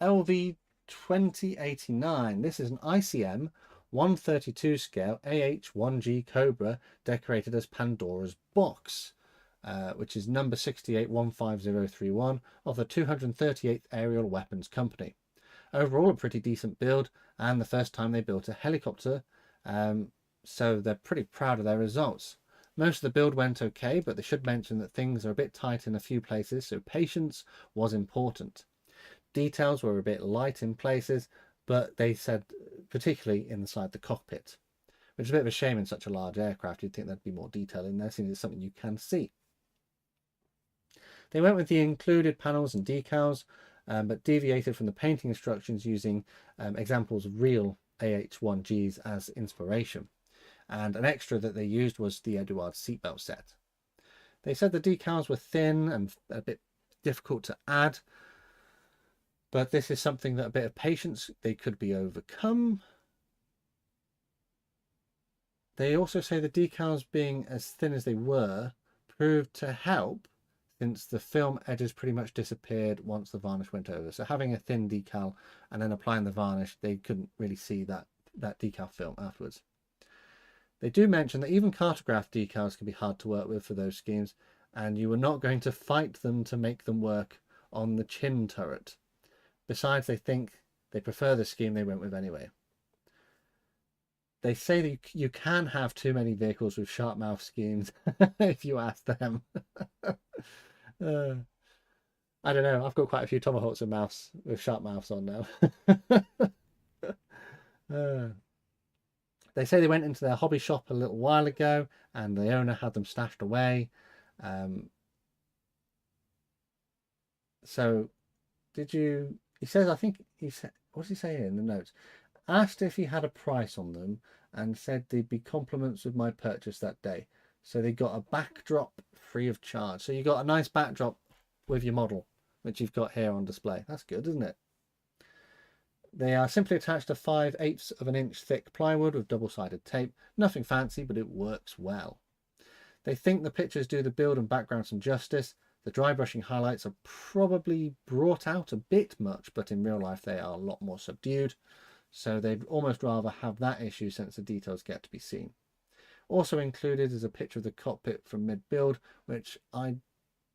LV 2089. This is an ICM 132 scale AH-1G Cobra decorated as Pandora's box, which is number 6815031 of the 238th Aerial Weapons Company. Overall, a pretty decent build, and the first time they built a helicopter, so they're pretty proud of their results. Most of the build went okay, but they should mention that things are a bit tight in a few places, so patience was important. Details were a bit light in places, but they said particularly inside the cockpit, which is a bit of a shame in such a large aircraft. You'd think there'd be more detail in there, since it's something you can see. They went with the included panels and decals, but deviated from the painting instructions using examples of real AH-1Gs as inspiration. And an extra that they used was the Eduard seatbelt set. They said the decals were thin and a bit difficult to add, but this is something that a bit of patience, they could be overcome. They also say the decals being as thin as they were proved to help, since the film edges pretty much disappeared once the varnish went over. So having a thin decal and then applying the varnish, they couldn't really see that decal film afterwards. They do mention that even cartograph decals can be hard to work with for those schemes, and you were not going to fight them to make them work on the chin turret. Besides, they think they prefer the scheme they went with anyway. They say that you can have too many vehicles with sharp mouth schemes if you ask them. I don't know. I've got quite a few tomahawks and mouths with sharp mouths on now. They say they went into their hobby shop a little while ago and the owner had them stashed away. So did you... He says, I think he said, what does he say here in the notes? Asked if he had a price on them and said they'd be compliments with my purchase that day. So they got a backdrop free of charge. So you got a nice backdrop with your model, which you've got here on display. That's good, isn't it? They are simply attached to 5/8 of an inch thick plywood with double-sided tape. Nothing fancy, but it works well. They think the pictures do the build and background some justice. The dry brushing highlights are probably brought out a bit much, but in real life they are a lot more subdued. So they'd almost rather have that issue since the details get to be seen. Also included is a picture of the cockpit from mid-build, which I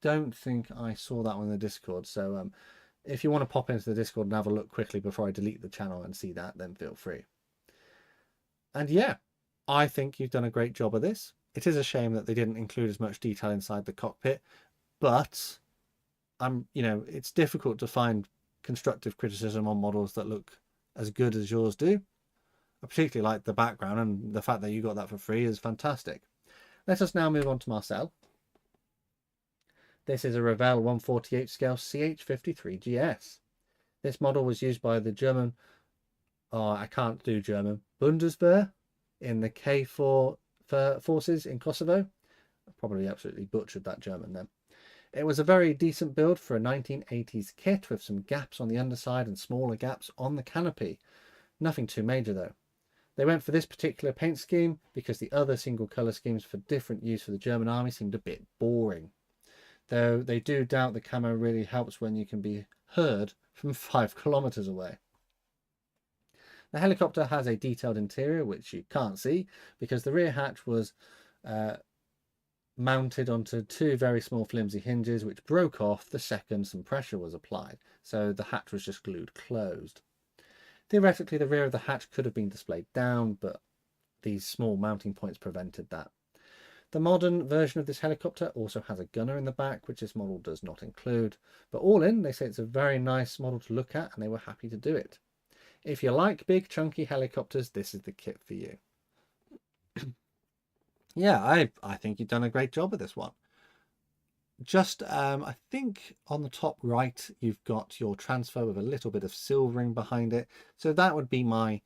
don't think I saw that one in the Discord. So if you want to pop into the Discord and have a look quickly before I delete the channel and see that, then feel free. And yeah, I think you've done a great job of this. It is a shame that they didn't include as much detail inside the cockpit, but it's difficult to find constructive criticism on models that look as good as yours do. I particularly like the background, and the fact that you got that for free is fantastic. Let us now move on to Marcel. This is a Revell 1/48 scale CH53GS. This model was used by the German, I can't do German, Bundeswehr in the K4 forces in Kosovo. I probably absolutely butchered that German then. It was a very decent build for a 1980s kit with some gaps on the underside and smaller gaps on the canopy. Nothing too major though. They went for this particular paint scheme because the other single colour schemes for different use for the German army seemed a bit boring. Though they do doubt the camo really helps when you can be heard from 5 kilometers away. The helicopter has a detailed interior which you can't see because the rear hatch was mounted onto 2 very small flimsy hinges which broke off the second some pressure was applied, so the hatch was just glued closed. Theoretically, the rear of the hatch could have been displayed down, but these small mounting points prevented that. The modern version of this helicopter also has a gunner in the back, which this model does not include. But all in, they say it's a very nice model to look at, and they were happy to do it. If you like big, chunky helicopters, this is the kit for you. Yeah, I think you've done a great job with this one. Just, I think on the top right, you've got your transfer with a little bit of silvering behind it. So that would be my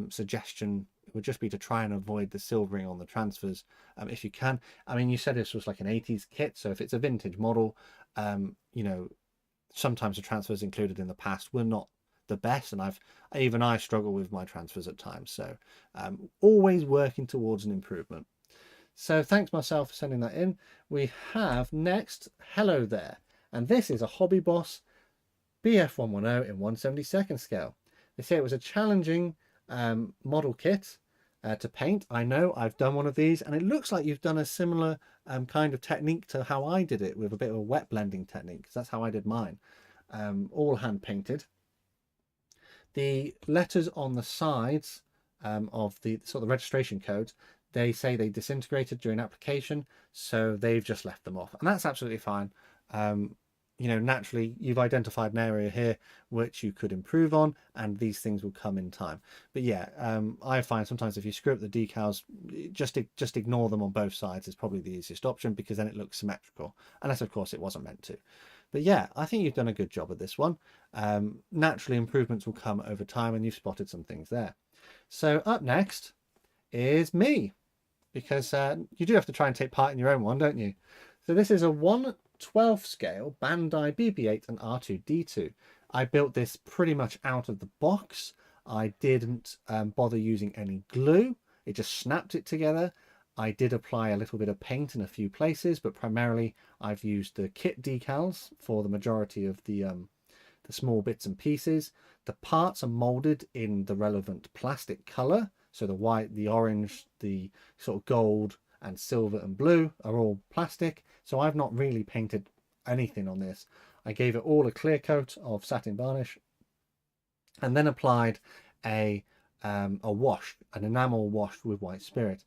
suggestion. It would just be to try and avoid the silvering on the transfers if you can. I mean, you said this was like an 80s kit. So if it's a vintage model, sometimes the transfers included in the past were not the best. And even I struggle with my transfers at times. So always working towards an improvement. So thanks Marcel for sending that in. We have next, hello there. And this is a Hobby Boss BF110 in 1/72nd scale. They say it was a challenging model kit to paint. I know, I've done one of these and it looks like you've done a similar kind of technique to how I did it, with a bit of a wet blending technique, because that's how I did mine. All hand painted. The letters on the sides of the sort of registration codes, they say they disintegrated during application, so they've just left them off, and that's absolutely fine. Naturally you've identified an area here which you could improve on, and these things will come in time. But yeah, I find sometimes if you screw up the decals, just ignore them on both sides is probably the easiest option, because then it looks symmetrical, unless of course it wasn't meant to. But yeah, I think you've done a good job of this one. Naturally improvements will come over time, and you've spotted some things there. So up next is me, because you do have to try and take part in your own one, don't you? So this is a 1/12 scale Bandai BB8 and R2D2. I built this pretty much out of the box. I didn't bother using any glue. It just snapped it together. I did apply a little bit of paint in a few places, but primarily I've used the kit decals for the majority of the small bits and pieces. The parts are molded in the relevant plastic color. So the white, the orange, the sort of gold and silver and blue are all plastic. So I've not really painted anything on this. I gave it all a clear coat of satin varnish and then applied a wash, an enamel wash with white spirit.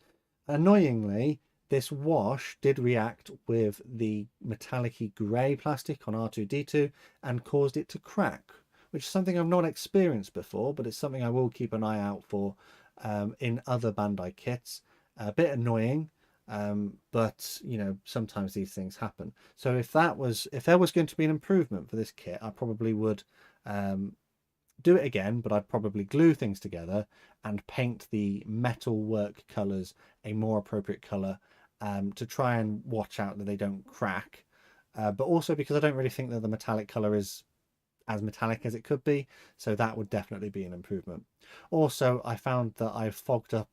Annoyingly, this wash did react with the metallic-y grey plastic on R2D2 and caused it to crack, which is something I've not experienced before, but it's something I will keep an eye out for in other Bandai kits. A bit annoying, but sometimes these things happen. So if there was going to be an improvement for this kit, I probably would do it again, but I'd probably glue things together and paint the metal work colors a more appropriate color to try and watch out that they don't crack, but also because I don't really think that the metallic color is as metallic as it could be, so that would definitely be an improvement. Also, I found that I've fogged up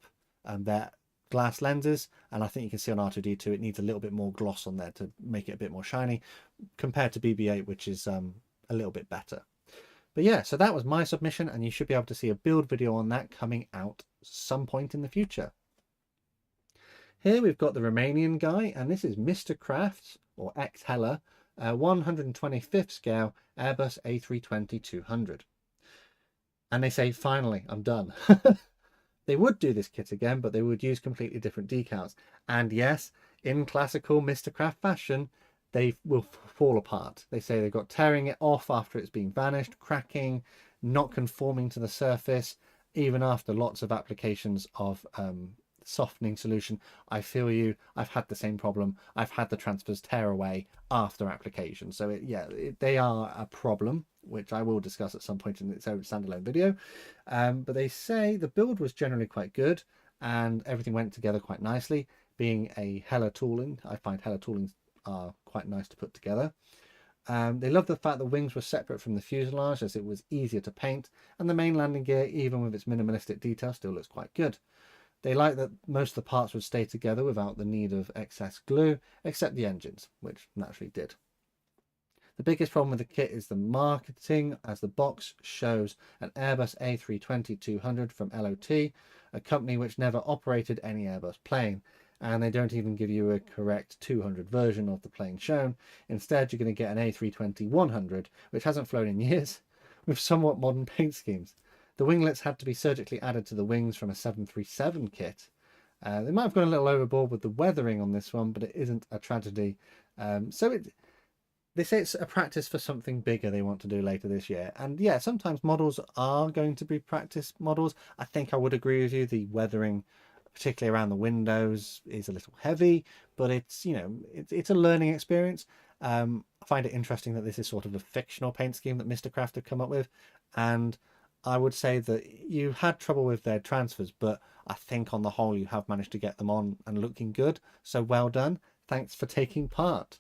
glass lenses, and I think you can see on R2D2 it needs a little bit more gloss on there to make it a bit more shiny compared to BB8, which is a little bit better. But yeah, so that was my submission, and you should be able to see a build video on that coming out some point in the future. Here we've got the Romanian guy, and this is Mr. Crafts, or X Hella, 125th scale Airbus A320-200. And they say, finally, I'm done. They would do this kit again, but they would use completely different decals. And yes, in classical Mr. Craft fashion, they will fall apart. They say they've got tearing it off after it's been vanished, cracking, not conforming to the surface, even after lots of applications of softening solution. I feel you. I've had the same problem. I've had the transfers tear away after application. So they are a problem, which I will discuss at some point in its own standalone video. But they say the build was generally quite good and everything went together quite nicely. Being a Hella tooling, I find Hella toolings are quite nice to put together. They love the fact the wings were separate from the fuselage, as it was easier to paint, and the main landing gear, even with its minimalistic detail, still looks quite good. They like that most of the parts would stay together without the need of excess glue, except the engines, which naturally did. The biggest problem with the kit is the marketing, as the box shows an Airbus A320-200 from LOT, a company which never operated any Airbus plane, and they don't even give you a correct 200 version of the plane shown. Instead, you're going to get an A320-100, which hasn't flown in years, with somewhat modern paint schemes. The winglets had to be surgically added to the wings from a 737 kit. They might have gone a little overboard with the weathering on this one, but it isn't a tragedy. They say it's a practice for something bigger they want to do later this year. And yeah, sometimes models are going to be practice models. I think I would agree with you. The weathering, particularly around the windows, is a little heavy, but it's, you know, it's a learning experience. I find it interesting that this is sort of a fictional paint scheme that Mr. Craft have come up with. And I would say that you had trouble with their transfers, but I think on the whole you have managed to get them on and looking good. So well done. Thanks for taking part.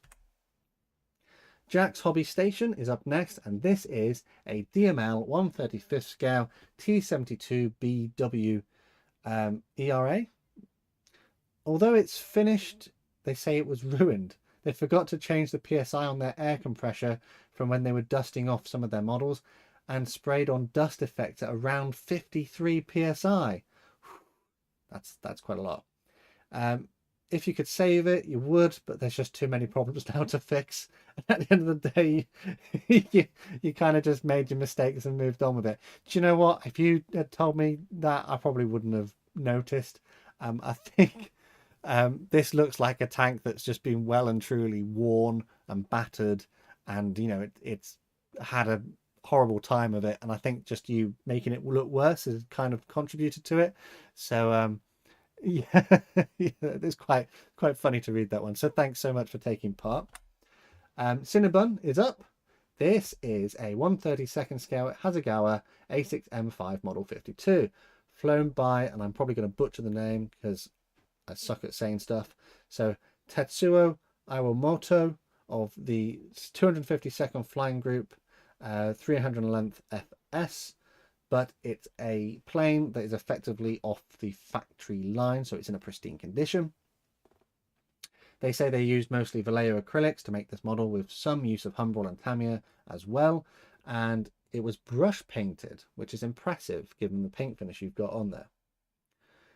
Jack's Hobby Station is up next, and this is a DML 1/35th scale T72BW ERA. Although it's finished, they say it was ruined. They forgot to change the PSI on their air compressor from when they were dusting off some of their models, and sprayed on dust effect at around 53 PSI. That's quite a lot. If you could save it, you would, but there's just too many problems now to fix. At the end of the day, you kind of just made your mistakes and moved on with it. Do you know what? If you had told me that, I probably wouldn't have noticed. I think this looks like a tank that's just been well and truly worn and battered, and you know it's had a horrible time of it, and I think just you making it look worse has kind of contributed to it. So yeah, it's quite funny to read that one. So thanks so much for taking part. Cinabun is up. This is a 1/32nd scale Hasegawa A6M5 Model 52, flown by, and I'm probably going to butcher the name because I suck at saying stuff, so Tetsuo Iwamoto of the 252nd Flying Group 311th FS, but it's a plane that is effectively off the factory line, so it's in a pristine condition. They say they used mostly Vallejo acrylics to make this model, with some use of Humbrol and Tamiya as well, and it was brush painted, which is impressive given the paint finish you've got on there.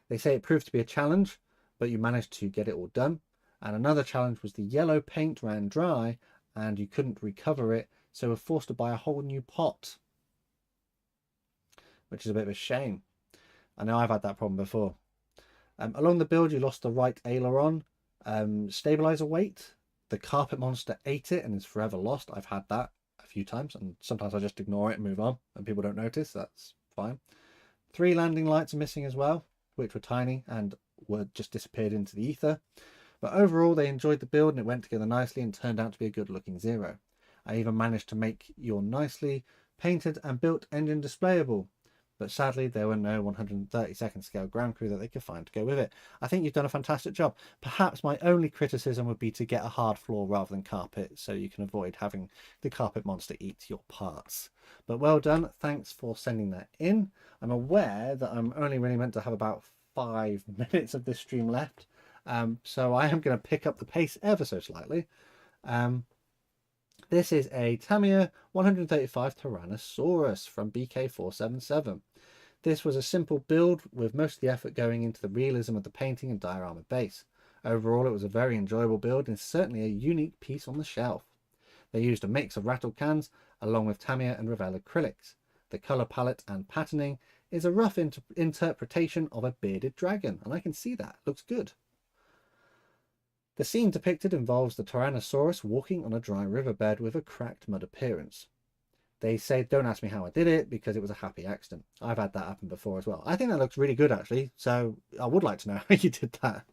They say it proved to be a challenge, but you managed to get it all done. And another challenge was the yellow paint ran dry and you couldn't recover it, so were forced to buy a whole new pot, which is a bit of a shame. I know I've had that problem before. Along the build, you lost the right aileron stabilizer weight. The carpet monster ate it and is forever lost. I've had that a few times, and sometimes I just ignore it and move on, and people don't notice. That's fine. 3 landing lights are missing as well, which were tiny and were just disappeared into the ether. But overall, they enjoyed the build and it went together nicely and turned out to be a good looking Zero. I even managed to make your nicely painted and built engine displayable, but sadly there were no 132nd scale ground crew that they could find to go with it. I think you've done a fantastic job. Perhaps my only criticism would be to get a hard floor rather than carpet, so you can avoid having the carpet monster eat your parts. But well done, thanks for sending that in. I'm aware that I'm only really meant to have about 5 minutes of this stream left, so I am going to pick up the pace ever so slightly. This is a Tamiya 135 Tyrannosaurus from BK477. This was a simple build with most of the effort going into the realism of the painting and diorama base. Overall, it was a very enjoyable build and certainly a unique piece on the shelf. They used a mix of rattle cans along with Tamiya and Revell acrylics. The colour palette and patterning is a rough interpretation of a bearded dragon, and I can see that. Looks good. The scene depicted involves the Tyrannosaurus walking on a dry riverbed with a cracked mud appearance. They say, don't ask me how I did it, because it was a happy accident. I've had that happen before as well. I think that looks really good, actually, so I would like to know how you did that.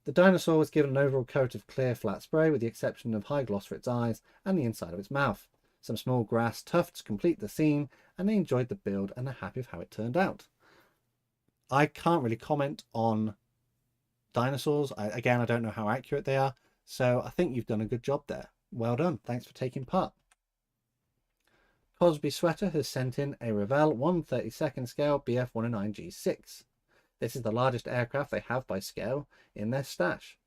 The dinosaur was given an overall coat of clear flat spray, with the exception of high gloss for its eyes and the inside of its mouth. Some small grass tufts complete the scene, and they enjoyed the build and are happy with how it turned out. I can't really comment on dinosaurs. Again, I don't know how accurate they are, so I think you've done a good job there. Well done. Thanks for taking part. Cosby Sweater has sent in a Revell 1/32 scale BF109G6. This is the largest aircraft they have by scale in their stash.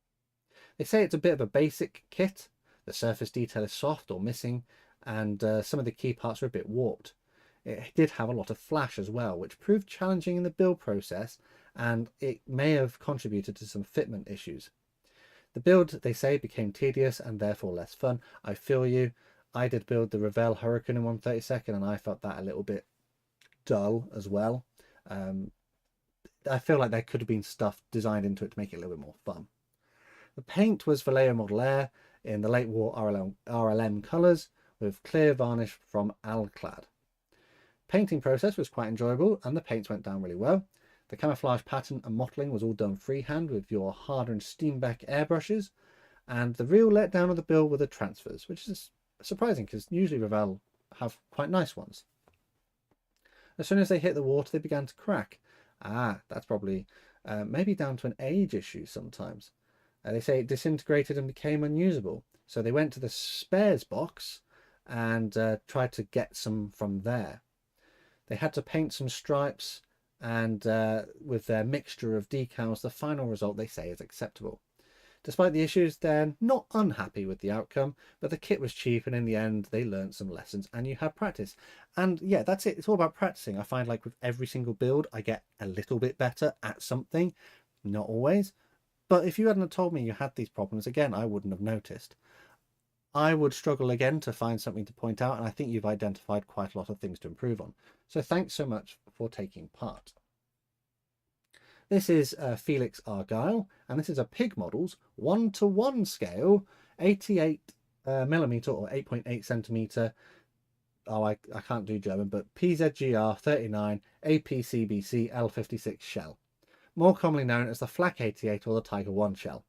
They say it's a bit of a basic kit. The surface detail is soft or missing, and some of the key parts are a bit warped. It did have a lot of flash as well, which proved challenging in the build process, and it may have contributed to some fitment issues. The build, they say, became tedious and therefore less fun. I feel you. I did build the Revell Hurricane in 1/32, and I felt that a little bit dull as well. I feel like there could have been stuff designed into it to make it a little bit more fun. The paint was Vallejo Model Air in the late war RLM colours with clear varnish from Alclad. Painting process was quite enjoyable and the paints went down really well. The camouflage pattern and mottling was all done freehand with your hardened Steenbeck airbrushes, and the real letdown of the build were the transfers, which is surprising because usually Revell have quite nice ones. As soon as they hit the water, they began to crack. That's probably maybe down to an age issue sometimes. They say it disintegrated and became unusable. So they went to the spares box and tried to get some from there. They had to paint some stripes, and with their mixture of decals, the final result they say is acceptable. Despite the issues, they're not unhappy with the outcome, but the kit was cheap, and in the end they learned some lessons and you have practice. And yeah, that's it. It's all about practicing. I find like with every single build I get a little bit better at something, not always, but if you hadn't told me you had these problems, again, I wouldn't have noticed. I would struggle again to find something to point out, and I think you've identified quite a lot of things to improve on. So thanks so much for taking part. This is Felix Argy, and this is a Pig Models 1:1 scale, 88mm or 8.8 centimeter. Oh, I can't do German, but PZGR 39 APCBC L56 shell, more commonly known as the Flak 88 or the Tiger 1 shell.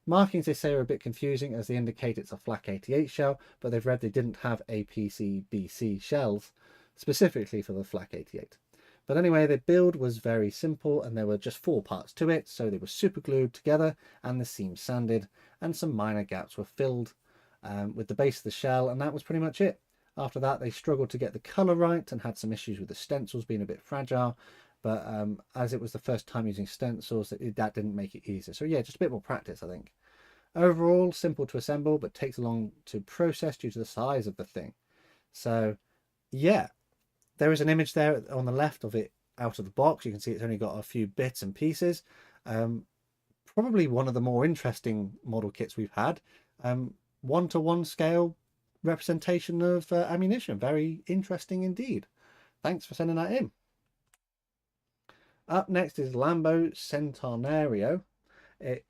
Markings, they say, are a bit confusing as they indicate it's a Flak 88 shell, but they've read they didn't have APCBC shells specifically for the Flak 88. But anyway, the build was very simple and there were just 4 parts to it, so they were super glued together and the seams sanded, and some minor gaps were filled with the base of the shell, and that was pretty much it. After that, they struggled to get the colour right and had some issues with the stencils being a bit fragile, but as it was the first time using stencils, that didn't make it easier. So yeah, just a bit more practice, I think. Overall, simple to assemble, but takes long to process due to the size of the thing. So yeah, there is an image there on the left of it out of the box. You can see it's only got a few bits and pieces. Probably one of the more interesting model kits we've had. 1:1 scale representation of ammunition. Very interesting indeed. Thanks for sending that in. Up next is Lambo Centanario.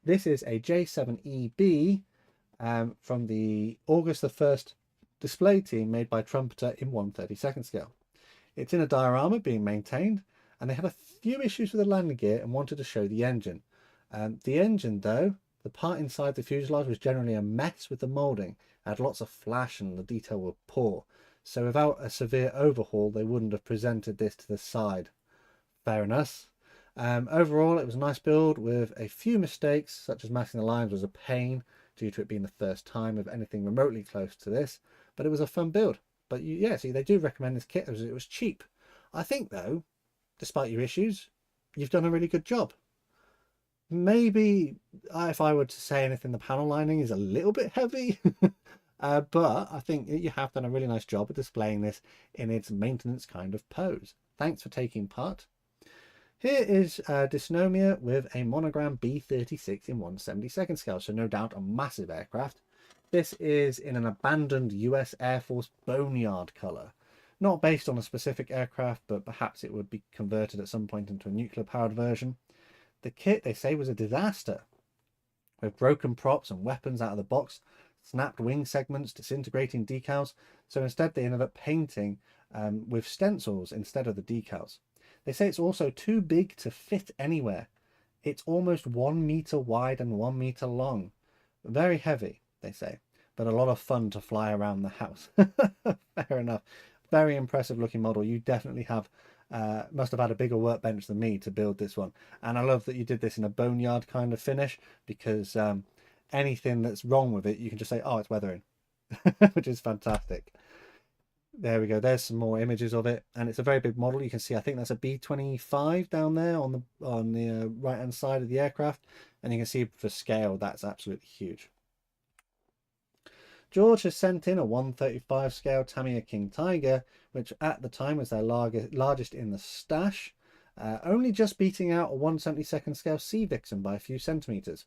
This is a J7EB from the August the 1st display team made by Trumpeter in 1/32 scale. It's in a diorama being maintained, and they had a few issues with the landing gear and wanted to show the engine. The engine, though, the part inside the fuselage was generally a mess with the moulding. It had lots of flash and the detail were poor. So without a severe overhaul, they wouldn't have presented this to the side. Fair enough. Overall, it was a nice build with a few mistakes, such as masking the lines was a pain due to it being the first time of anything remotely close to this, but it was a fun build. But yeah, see, they do recommend this kit as it was cheap. I think, though, despite your issues, you've done a really good job. Maybe if I were to say anything, the panel lining is a little bit heavy, but I think you have done a really nice job of displaying this in its maintenance kind of pose. Thanks for taking part. Here is Dysnomia with a monogram B36 in 1/72 scale, so no doubt a massive aircraft. This is in an abandoned US Air Force boneyard colour. Not based on a specific aircraft, but perhaps it would be converted at some point into a nuclear-powered version. The kit, they say, was a disaster, with broken props and weapons out of the box, snapped wing segments, disintegrating decals, so instead they ended up painting with stencils instead of the decals. They say it's also too big to fit anywhere. It's almost 1 meter wide and 1 meter long. Very heavy, they say, but a lot of fun to fly around the house. Fair enough. Very impressive looking model. You definitely have must have had a bigger workbench than me to build this one, and I love that you did this in a boneyard kind of finish, because anything that's wrong with it you can just say, oh, it's weathering, which is fantastic. There we go, there's some more images of it, and it's a very big model. You can see, I think that's a B25 down there on the right hand side of the aircraft, and you can see for scale that's absolutely huge. George has sent in a 1/35 scale Tamiya King Tiger, which at the time was their largest in the stash, only just beating out a 1/72 scale Sea Vixen by a few centimeters.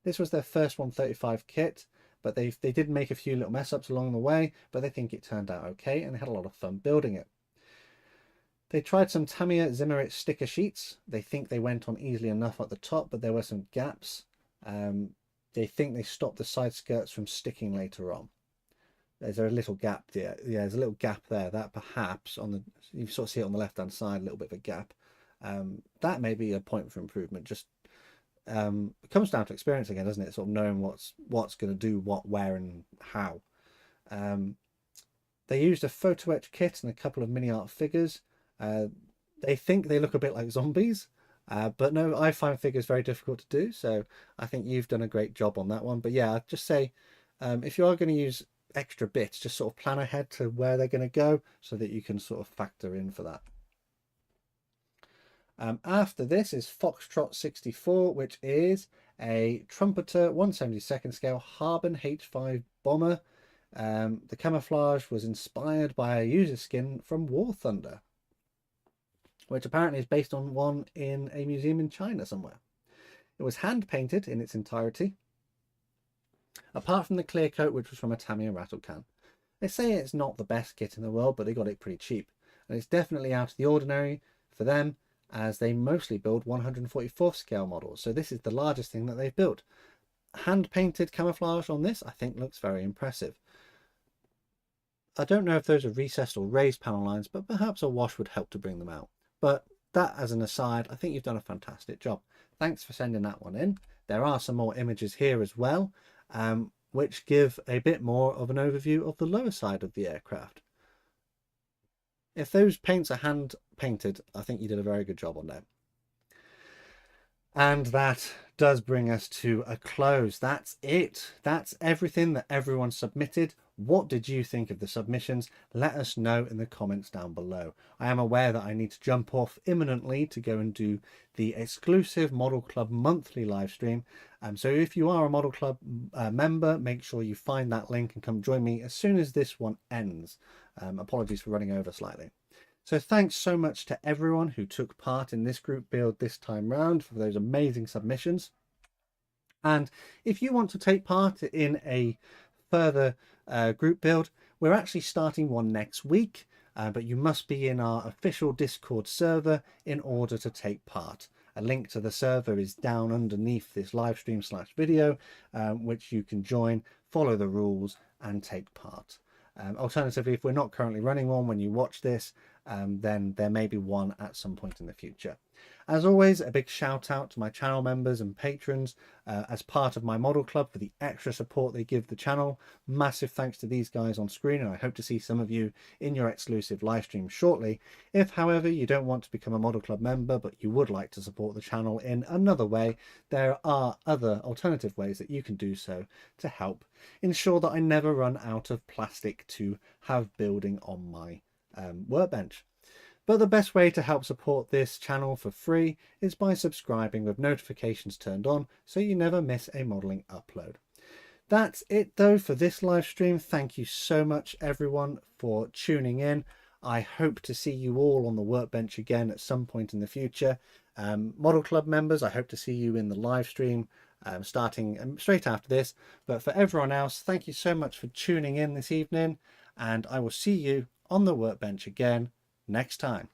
This was their first 1/35 kit, but they did make a few little mess ups along the way, but they think it turned out okay and they had a lot of fun building it. They tried some Tamiya Zimmerit sticker sheets. They think they went on easily enough at the top, but there were some gaps. They think they stopped the side skirts from sticking later on. There's a little gap there. Yeah, there's a little gap there. That perhaps you sort of see it on the left hand side, a little bit of a gap. That may be a point for improvement. Just it comes down to experience again, doesn't it? Sort of knowing what's going to do what, where, and how. They used a photo etch kit and a couple of mini art figures. They think they look a bit like zombies. But no, I find figures very difficult to do, so I think you've done a great job on that one. But yeah, I'd just say if you are going to use extra bits, just sort of plan ahead to where they're going to go so that you can sort of factor in for that. After this is Foxtrot 64, which is a Trumpeter 1/72 scale Harbin H5 bomber. The camouflage was inspired by a user skin from War Thunder, which apparently is based on one in a museum in China somewhere. It was hand painted in its entirety, apart from the clear coat, which was from a Tamiya rattle can. They say it's not the best kit in the world, but they got it pretty cheap, and it's definitely out of the ordinary for them, as they mostly build 144th scale models, so this is the largest thing that they've built. Hand painted camouflage on this I think looks very impressive. I don't know if those are recessed or raised panel lines, but perhaps a wash would help to bring them out. But that as an aside, I think you've done a fantastic job. Thanks for sending that one in. There are some more images here as well, which give a bit more of an overview of the lower side of the aircraft. If those paints are hand painted, I think you did a very good job on that. And that does bring us to a close. That's it. That's everything that everyone submitted. What did you think of the submissions? Let us know in the comments down below. I am aware that I need to jump off imminently to go and do the exclusive Model Club monthly live stream. So if you are a Model Club member, make sure you find that link and come join me as soon as this one ends. Apologies for running over slightly. So thanks so much to everyone who took part in this group build this time round for those amazing submissions. And if you want to take part in a further group build, we're actually starting one next week, but you must be in our official Discord server in order to take part. A link to the server is down underneath this live stream / video, which you can join, follow the rules and take part. Alternatively, if we're not currently running one when you watch this, then there may be one at some point in the future. As always, a big shout out to my channel members and patrons as part of my Model Club for the extra support they give the channel. Massive thanks to these guys on screen, and I hope to see some of you in your exclusive live stream shortly. If, however, you don't want to become a Model Club member, but you would like to support the channel in another way, there are other alternative ways that you can do so to help ensure that I never run out of plastic to have building on my workbench. But the best way to help support this channel for free is by subscribing with notifications turned on so you never miss a modelling upload. That's it though for this live stream. Thank you so much everyone for tuning in. I hope to see you all on the workbench again at some point in the future. Model Club members, I hope to see you in the live stream starting straight after this. But for everyone else, thank you so much for tuning in this evening, and I will see you on the workbench again next time.